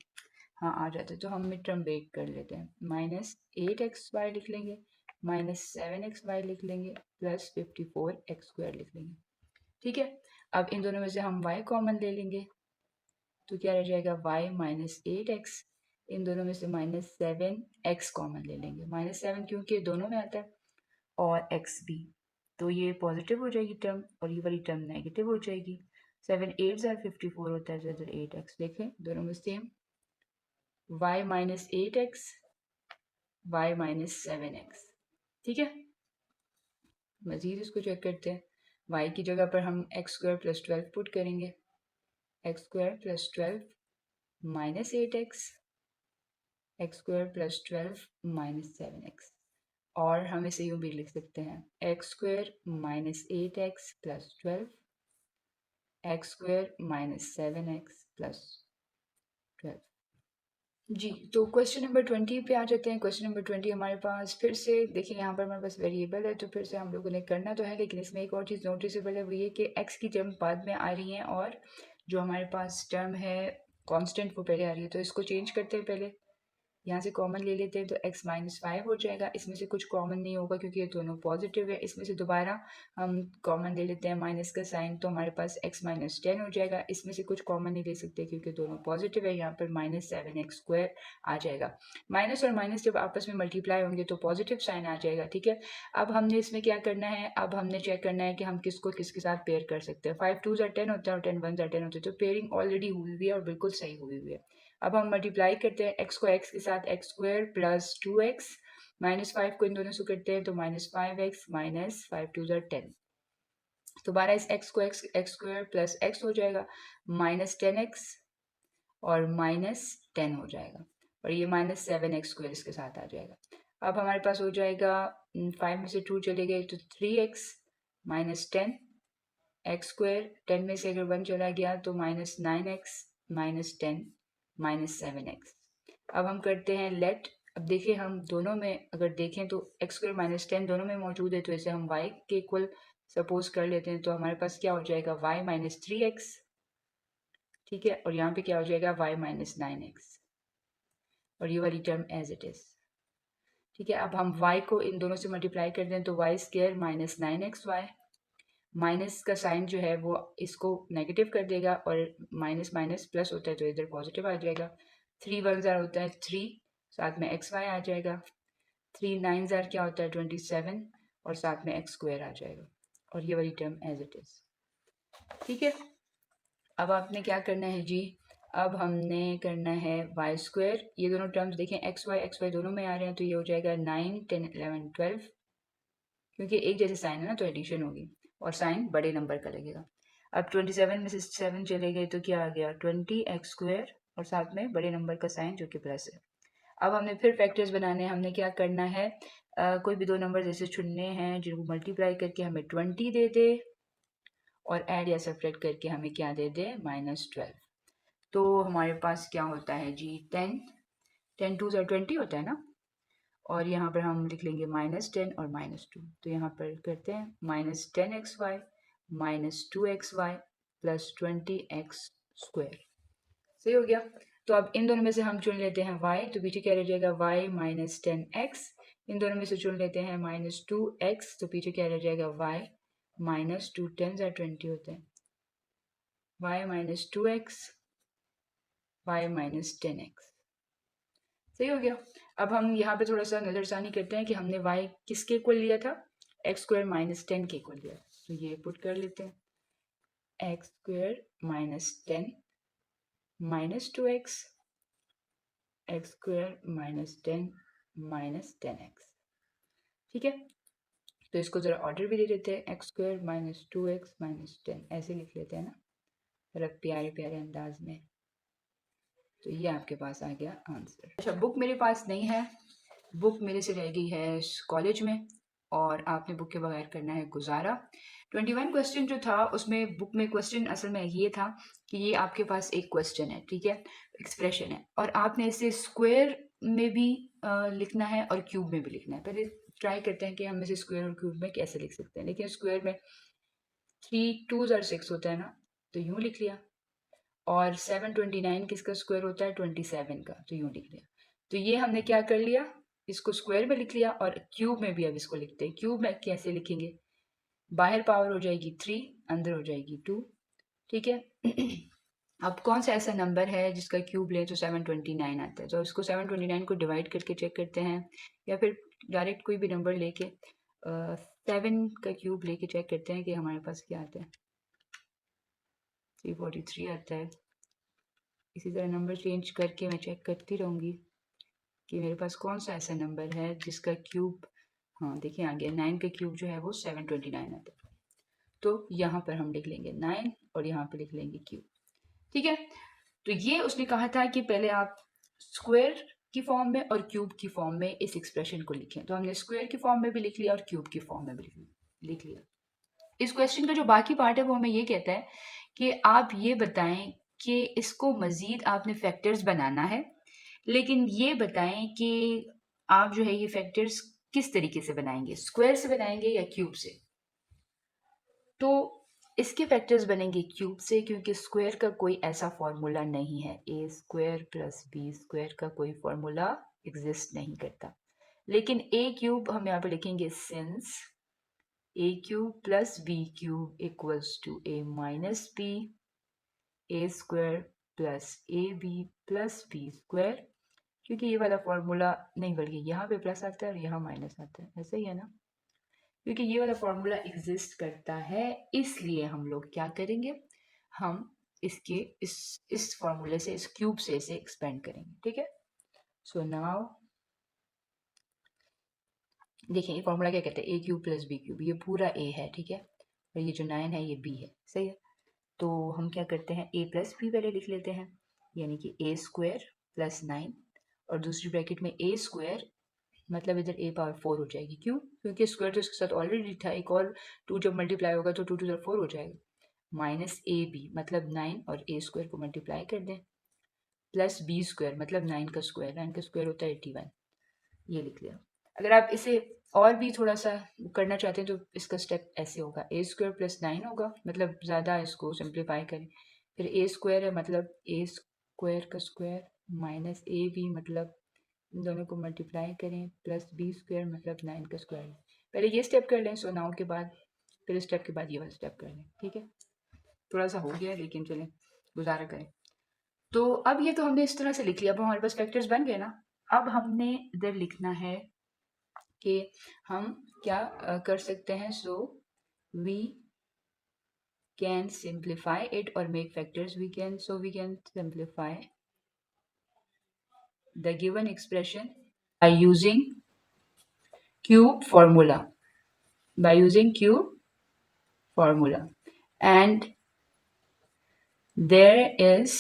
हाँ आ जाता है। तो हम मिड टर्म ब्रेक कर लेते हैं, -8xy लिख लेंगे, -7xy लिख लेंगे, प्लस 54x² लिख लेंगे, ठीक है। अब इन दोनों में से हम y कॉमन ले लेंगे, तो क्या रह जाएगा y -8x, इन दोनों में से -7x कॉमन ले लेंगे, -7 क्योंकि दोनों में आता है, और एक्स बी, तो ये पॉजिटिव हो जाएगी टर्म और ये वाली टर्म नेगेटिव हो जाएगी। 7 8 54 होता है, तो इधर 8x देखें, दोनों में same, y minus 8x, y minus 7x। ठीक है, मज़ीद इसको चेक करते हैं। y की जगह पर हम एक्स स्क्वायर प्लस 12 पुट करेंगे, x square plus 12 minus 8x, x square plus 12 minus 7x। और हम इसे यूँ भी लिख सकते हैं, x square minus 8x plus 12, x square minus 7x plus 12। जी, तो क्वेश्चन नंबर 20 पे आ जाते हैं। क्वेश्चन नंबर 20 हमारे पास फिर से देखिए, यहाँ पर हमारे पास वेरिएबल है, तो फिर से हम लोगों ने करना तो है, लेकिन इसमें एक और चीज़ नोटिसेबल है, वो ये कि x की टर्म बाद में आ रही हैं और जो हमारे पास टर्म है कांस्टेंट वो पहले आ रही है। तो इसको चेंज करते हैं, पहले यहाँ से कॉमन ले लेते हैं, तो x माइनस 5 हो जाएगा। इसमें से कुछ कॉमन नहीं होगा क्योंकि ये दोनों पॉजिटिव है। इसमें से दोबारा हम कॉमन ले लेते हैं माइनस का साइन, तो हमारे पास x माइनस 10 हो जाएगा। इसमें से कुछ कॉमन नहीं ले सकते क्योंकि दोनों पॉजिटिव है। यहाँ पर माइनस 7x स्क्वायर आ जाएगा। माइनस और माइनस जब आपस में मल्टीप्लाई होंगे तो पॉजिटिव साइन आ जाएगा। ठीक है, अब हमने इसमें क्या करना है, अब हमने चेक करना है कि हम किसको किसके साथ पेयर कर सकते हैं। 5 2 10 होता है और 10 1 10 होता है, तो पेयरिंग ऑलरेडी हुई हुई है और बिल्कुल सही हुई हुई है। अब हम मल्टीप्लाई करते हैं एक्स को एक्स के साथ, x square plus 2x minus 5 को इन दोनों से करते हैं, तो माइनस 5x माइनस 5 2 10। दोबारा इस x को एक्स स्क्वायर प्लस x हो जाएगा, माइनस 10x और माइनस 10 हो जाएगा, और ये माइनस 7x स्क्वायर इसके साथ आ जाएगा। अब हमारे पास हो जाएगा 5 में से 2 चले गए तो 3x माइनस 10 एक्स स्क्वायर, 10 में से अगर 1 चला गया तो minus 9x minus 10 minus 7x। अब हम करते हैं लेट। अब देखिए, हम दोनों में अगर देखें तो एक्स स्क्वायर माइनस 10 दोनों में मौजूद है, तो इसे हम y के इक्वल सपोज कर लेते हैं, तो हमारे पास क्या हो जाएगा, y माइनस 3x। ठीक है, और यहाँ पे क्या हो जाएगा, y माइनस 9x, और ये वाली टर्म एज इट इज। ठीक है, अब हम y को इन दोनों से मल्टीप्लाई कर दें, तो y square minus 9xy, minus का साइन जो है वो इसको नेगेटिव कर देगा, और माइनस माइनस प्लस होता है तो इधर पॉजिटिव आ जाएगा। 3 1 ज़ार होता है 3, साथ में एक्स वाई आ जाएगा। 3 9 ज़ार क्या होता है 27, और साथ में एक्स स्क्वायर आ जाएगा, और ये वाली टर्म एज इट इज। ठीक है, अब आपने क्या करना है जी, अब हमने करना है वाई स्क्वायर। ये दोनों टर्म्स देखें, एक्स वाई दोनों में आ रहे हैं, तो ये हो जाएगा 9 10 11 12, क्योंकि एक जैसे साइन है ना तो एडिशन होगी, और साइन बड़े नंबर का लगेगा। अब 27 में से 7 चले गए तो क्या आ गया 20x स्क्वायर, और साथ में बड़े नंबर का साइन जो कि प्लस है। अब हमने फिर फैक्टर्स बनाने हैं। हमने क्या करना है, कोई भी दो नंबर जैसे चुनने हैं जिनको मल्टीप्लाई करके हमें 20 दे दे, और ऐड या सब्ट्रैक्ट करके हमें क्या दे दे -12। तो हमारे पास क्या होता है जी 10 10 2 20 होता है ना, और यहाँ पर हम लिख लेंगे -10 और -2, तो यहाँ पर करते हैं -10xy -2xy plus 20x square. सही हो गया। तो अब इन दोनों में से हम चुन लेते हैं y, तो पीछे क्या रह जाएगा y -10x। इन दोनों में से चुन लेते हैं -2x, तो पीछे क्या रह जाएगा y -2 10 20 होते हैं, y -2x y -10x। सही हो गया। अब हम यहाँ पे थोड़ा सा नज़रसानी करते हैं कि हमने y किसके इक्वल लिया था, एक्स स्क्वायर माइनस 10 के इक्वल लिया, तो ये पुट कर लेते हैं, x square minus 10 minus 2x, x square minus 10 minus 10x। ठीक है, तो इसको ज़रा ऑर्डर भी दे देते हैं, x square minus 2x minus 10, ऐसे लिख लेते हैं ना, ज़रा प्यारे प्यारे अंदाज में। तो ये आपके पास आ गया आंसर। अच्छा, बुक मेरे पास नहीं है, बुक मेरे से रह गई है कॉलेज में, और आपने बुक के बगैर करना है गुजारा। 21 क्वेश्चन जो था उसमें बुक में क्वेश्चन असल में ये था कि ये आपके पास एक क्वेश्चन है, ठीक है, एक्सप्रेशन है, और आपने इसे स्क्वायर में भी लिखना है और क्यूब में भी लिखना है। पहले ट्राई करते हैं कि हम इसे स्क्वायर और क्यूब में कैसे लिख सकते हैं। लेकिन स्क्वायर में 3 2 6 होता है ना, तो यूँ लिख लिया, और 729 किसका स्क्वायर होता है 27 का, तो यूँ लिख लिया। तो ये हमने क्या कर लिया, इसको स्क्वायर में लिख लिया, और क्यूब में भी अब इसको लिखते हैं। क्यूब में कैसे लिखेंगे, बाहर पावर हो जाएगी 3, अंदर हो जाएगी 2। ठीक है अब कौन सा ऐसा नंबर है जिसका क्यूब लें तो 729 आता है, तो इसको 729 को डिवाइड करके चेक करते हैं, या फिर डायरेक्ट कोई भी नंबर लेके 7 का क्यूब लेके चेक करते हैं कि हमारे पास क्या आता है। 343 आता है। इसी तरह नंबर चेंज करके मैं चेक करती रहूँगी कि मेरे पास कौन सा ऐसा नंबर है जिसका क्यूब, हाँ देखिए आ गया, 9 का क्यूब जो है वो 729 आता है। तो यहाँ पर हम लिख लेंगे 9 और यहाँ पे लिख लेंगे क्यूब। ठीक है, तो ये उसने कहा था कि पहले आप स्क्वायर की फॉर्म में और क्यूब की फॉर्म में इस एक्सप्रेशन को लिखें। तो हमने स्क्वायर की फॉर्म में भी लिख लिया और क्यूब की फॉर्म में भी लिख लिया। इस क्वेश्चन का जो बाकी पार्ट है वो हमें ये कहता है कि आप ये बताएं कि इसको मज़ीद आपने फैक्टर्स बनाना है, लेकिन ये बताएं कि आप जो है ये फैक्टर्स किस तरीके से बनाएंगे, स्क्वायर से बनाएंगे या क्यूब से। तो इसके फैक्टर्स बनेंगे क्यूब से, क्योंकि स्क्वायर का कोई ऐसा फॉर्मूला नहीं है। ए स्क्वायर प्लस बी स्क्वायर का कोई फॉर्मूला एग्जिस्ट नहीं करता। लेकिन ए क्यूब हम यहाँ पे लिखेंगे since a cube plus b cube equals to a minus b, a square plus ab plus b square, क्योंकि ये वाला फॉर्मूला नहीं बल्कि यहाँ पे प्लस आता है और यहाँ माइनस आता है, ऐसा ही है ना। क्योंकि ये वाला फॉर्मूला एग्जिस्ट करता है, इसलिए हम लोग क्या करेंगे, हम इसके इस फॉर्मूले से, इस क्यूब से इसे एक्सपेंड करेंगे। ठीक है, सो नाउ देखिए ये फॉर्मूला क्या कहता है, ए क्यूब प्लस बी क्यूब, ये पूरा ए है, ठीक है, और ये जो 9 है ये बी है, सही है। तो हम क्या करते हैं, ए प्लस बी पहले लिख लेते हैं, यानी कि ए स्क्वायर प्लस 9 और दूसरी ब्रैकेट में ए स्क्वायर, मतलब इधर ए पावर 4 हो जाएगी। क्यों? क्योंकि स्क्वायर तो इसके साथ ऑलरेडी था, एक और 2 जब मल्टीप्लाई होगा तो 2 टू 4 हो जाएगा। माइनस ए बी मतलब 9 और ए स्क्वायर को मल्टीप्लाई कर दें, प्लस बी स्क्वायर मतलब 9 का स्क्वायर, 9 का स्क्वायर होता है 81, ये लिख लिया। अगर आप इसे और भी थोड़ा सा करना चाहते हैं तो इसका स्टेप ऐसे होगा, ए स्क्वायर प्लस 9 होगा, मतलब ज़्यादा इसको सिंप्लीफाई करें, फिर ए स्क्वायर है मतलब ए स्क्वायर का स्क्वायर माइनस ए बी मतलब इन दोनों को मल्टीप्लाई करें, प्लस बी स्क्वायर मतलब 9 का स्क्वायर। पहले ये स्टेप कर लें, सो 9 के बाद फिर स्टेप के बाद ये वाला स्टेप कर लें। ठीक है, थोड़ा सा हो गया लेकिन चलें गुजारा करें। तो अब ये तो हमने इस तरह से लिख लिया, अब हमारे पास फैक्टर्स बन गए ना। अब हमने इधर लिखना है कि हम क्या कर सकते हैं, so we can simplify it और make factors, we can simplify the given expression by using cube formula, and there is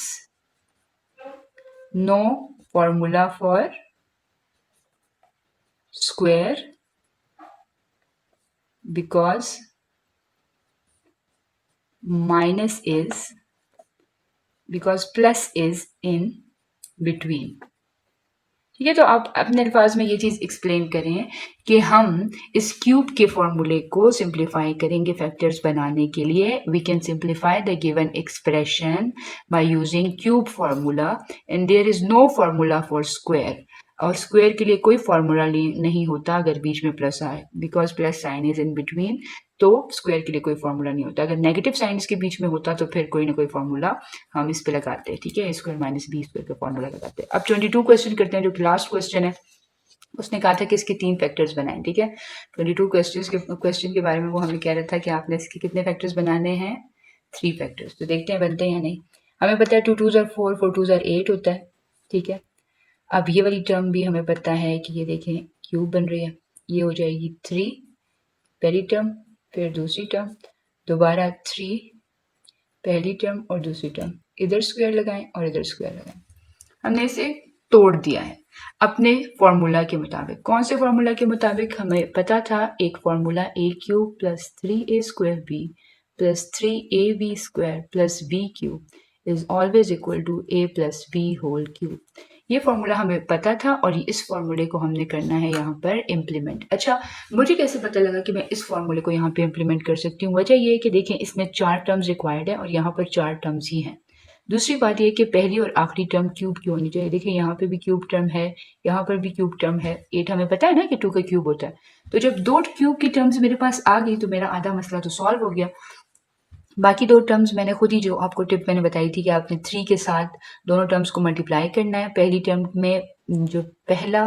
no formula for square because plus is in between। ठीक है, तो आप अपने अल्फाज में ये चीज़ एक्सप्लेन करें कि हम इस क्यूब के फॉर्मूले को सिंप्लीफाई करेंगे फैक्टर्स बनाने के लिए। We can simplify the given expression by using cube formula and there is no formula for square, और स्क्वायर के लिए कोई फार्मूला नहीं होता अगर बीच में प्लस आए, because plus sign is in between, तो स्क्वायर के लिए कोई फार्मूला नहीं होता। अगर नेगेटिव साइन इसके बीच में होता तो फिर कोई ना कोई फार्मूला हम इस पे लगाते हैं। ठीक है, स्क्वायर माइनस बी स्क्वायर का फार्मूला लगाते हैं। अब 22 क्वेश्चन करते हैं, जो कि लास्ट क्वेश्चन है। उसने कहा था कि इसके 3 फैक्टर्स बनाएं। ठीक है, 22 क्वेश्चन के बारे में वो हमें कह रहा था कि आपने इसके कितने फैक्टर्स बनाने हैं, 3 फैक्टर्स। तो देखते हैं बनते हैं या नहीं। हमें पता है 2 2 ज़ार 4, 4 2 ज़ार 8 होता है। ठीक है, अब ये वाली टर्म भी हमें पता है कि ये देखें क्यूब बन रही है, ये हो जाएगी 3 पहली टर्म, फिर दूसरी टर्म, दोबारा 3 पहली टर्म और दूसरी टर्म, इधर स्क्वायर लगाएं और इधर स्क्वायर लगाएं। हमने इसे तोड़ दिया है अपने फॉर्मूला के मुताबिक। कौन से फॉर्मूला के मुताबिक? हमें पता था एक formula A cube plus 3a square B plus 3ab square plus B cube is always equal to a plus B whole cube. ये फॉर्मूला हमें पता था और इस फॉर्मूले को हमने करना है यहाँ पर इम्प्लीमेंट। अच्छा, मुझे कैसे पता लगा कि मैं इस फॉर्मूले को यहाँ पे इम्प्लीमेंट कर सकती हूँ? वजह ये है कि देखें इसमें 4 टर्म्स रिक्वायर्ड है और यहाँ पर 4 टर्म्स ही हैं। दूसरी बात यह कि पहली और आखिरी टर्म क्यूब की होनी चाहिए। देखिए यहाँ पे भी क्यूब टर्म है, यहाँ पर भी क्यूब टर्म है। 8 हमें पता है ना कि 2 का क्यूब होता है। तो जब 2 क्यूब की टर्म्स मेरे पास आ गई तो मेरा आधा मसला तो सॉल्व हो गया। बाकी 2 टर्म्स मैंने खुद ही, जो आपको टिप मैंने बताई थी कि आपने 3 के साथ दोनों टर्म्स को मल्टीप्लाई करना है। पहली टर्म में जो पहला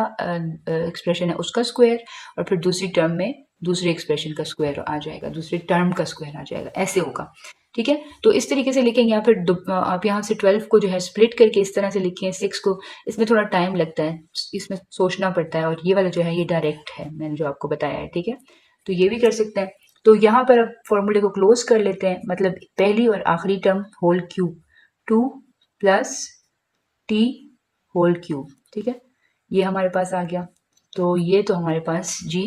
एक्सप्रेशन है उसका स्क्वायर और फिर दूसरी टर्म में दूसरे एक्सप्रेशन का स्क्वायर आ जाएगा, दूसरे टर्म का स्क्वायर आ जाएगा, ऐसे होगा। ठीक है, तो इस तरीके से लिखेंगे। या फिर आप यहाँ से 12 को जो है स्प्लिट करके इस तरह से लिखें 6 को, इसमें थोड़ा टाइम लगता है, इसमें सोचना पड़ता है। और ये वाला जो है ये डायरेक्ट है, मैंने जो आपको बताया है। ठीक है, तो ये भी कर सकते हैं। तो यहाँ पर अब फॉर्मूले को क्लोज कर लेते हैं, मतलब पहली और आखिरी term whole cube, 2 plus T whole cube. ठीक है, ये हमारे पास आ गया। तो ये तो हमारे पास जी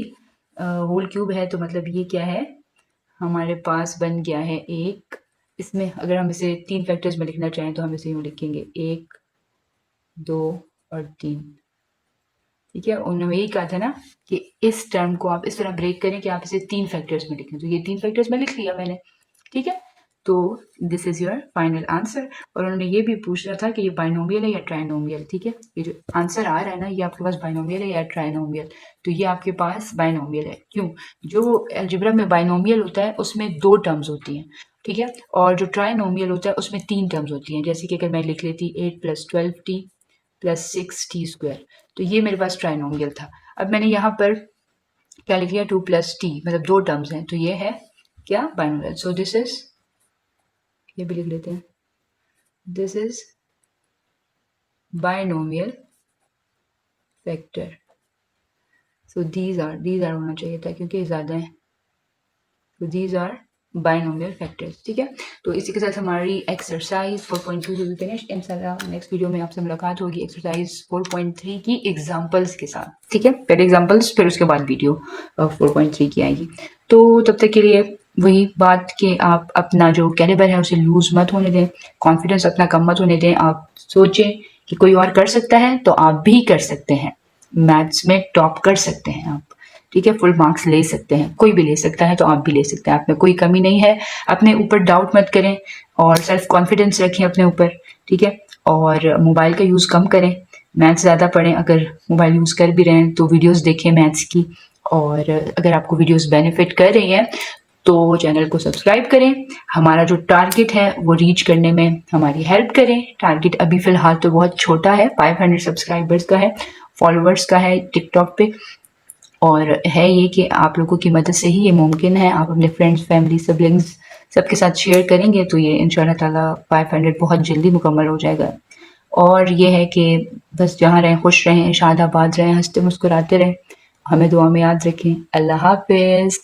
होल क्यूब है, तो मतलब ये क्या है, हमारे पास बन गया है एक। इसमें अगर हम इसे 3 फैक्टर्स में लिखना चाहें तो हम इसे यूँ लिखेंगे 1, 2 और 3। ठीक है, उन्होंने यही कहा था ना कि इस टर्म को आप इस तरह ब्रेक करें कि आप इसे 3 फैक्टर्स में लिखें। तो ये 3 फैक्टर्स में लिख लिया मैंने। ठीक है, तो this is your final answer. और उन्होंने ये भी पूछना था कि ये बाइनोमियल है या ट्राइनोमियल। ठीक है, ये जो आंसर आ रहा है ना, ये आपके पास बाइनोमियल है या ट्राइनोमियल। तो ये आपके पास बाइनोमियल है। क्यों? जो अलजेब्रा में बाइनोमियल होता है उसमें 2 टर्म्स होती हैं। ठीक है, और जो ट्राइनोमियल होता है उसमें 3 टर्म्स होती हैं। जैसे कि अगर मैं लिख लेती 8 + 12t + 6t², तो ये मेरे पास ट्राइनोमियल था। अब मैंने यहाँ पर क्या लिख लिया, 2 + t, मतलब 2 टर्म्स हैं, तो ये है क्या, बाइनोमियल। सो दिस इज, ये भी लिख लेते हैं, this is binomial factor. So these are होना चाहिए था क्योंकि ज़्यादा है। तो दीज आर बाइनोमियल फैक्टर्स। ठीक है, तो इसी के साथ हमारी एक्सरसाइज 4.2 भी फिनिश। इंशाल्लाह नेक्स्ट वीडियो में आपसे मुलाकात होगी एक्सरसाइज 4.3 की एग्जांपल्स के साथ। ठीक है, पहले एग्जांपल्स फिर उसके बाद वीडियो 4.3 की आएगी। तो तब तक के लिए वही बात कि आप अपना जो कैलिबर है उसे लूज मत होने दें, कॉन्फिडेंस अपना कम मत होने दें। आप सोचें कि कोई और कर सकता है तो आप भी कर सकते हैं, मैथ्स में टॉप कर सकते हैं आप। ठीक है, फुल मार्क्स ले सकते हैं, कोई भी ले सकता है, तो आप भी ले सकते हैं। आप में कोई कमी नहीं है। अपने ऊपर डाउट मत करें और सेल्फ कॉन्फिडेंस रखें अपने ऊपर। ठीक है, और मोबाइल का यूज़ कम करें, मैथ्स ज़्यादा पढ़ें। अगर मोबाइल यूज़ कर भी रहे हैं तो वीडियोस देखें मैथ्स की। और अगर आपको वीडियोस बेनिफिट कर रही हैं तो चैनल को सब्सक्राइब करें। हमारा जो टारगेट है वो रीच करने में हमारी हेल्प करें। टारगेट अभी फ़िलहाल तो बहुत छोटा है, 500 सब्सक्राइबर्स का है, फॉलोअर्स का है टिकटॉक पे। और है ये कि आप लोगों की मदद से ही ये मुमकिन है। आप अपने फ्रेंड्स, फैमिली, सिबलिंग्स सबके साथ शेयर करेंगे तो ये इंशाल्लाह ताला 500 बहुत जल्दी मुकम्मल हो जाएगा। और ये है कि बस जहाँ रहें खुश रहें, शादाबाद रहें, हंसते मुस्कुराते रहें। हमें दुआ में याद रखें। अल्लाह हाफिज़।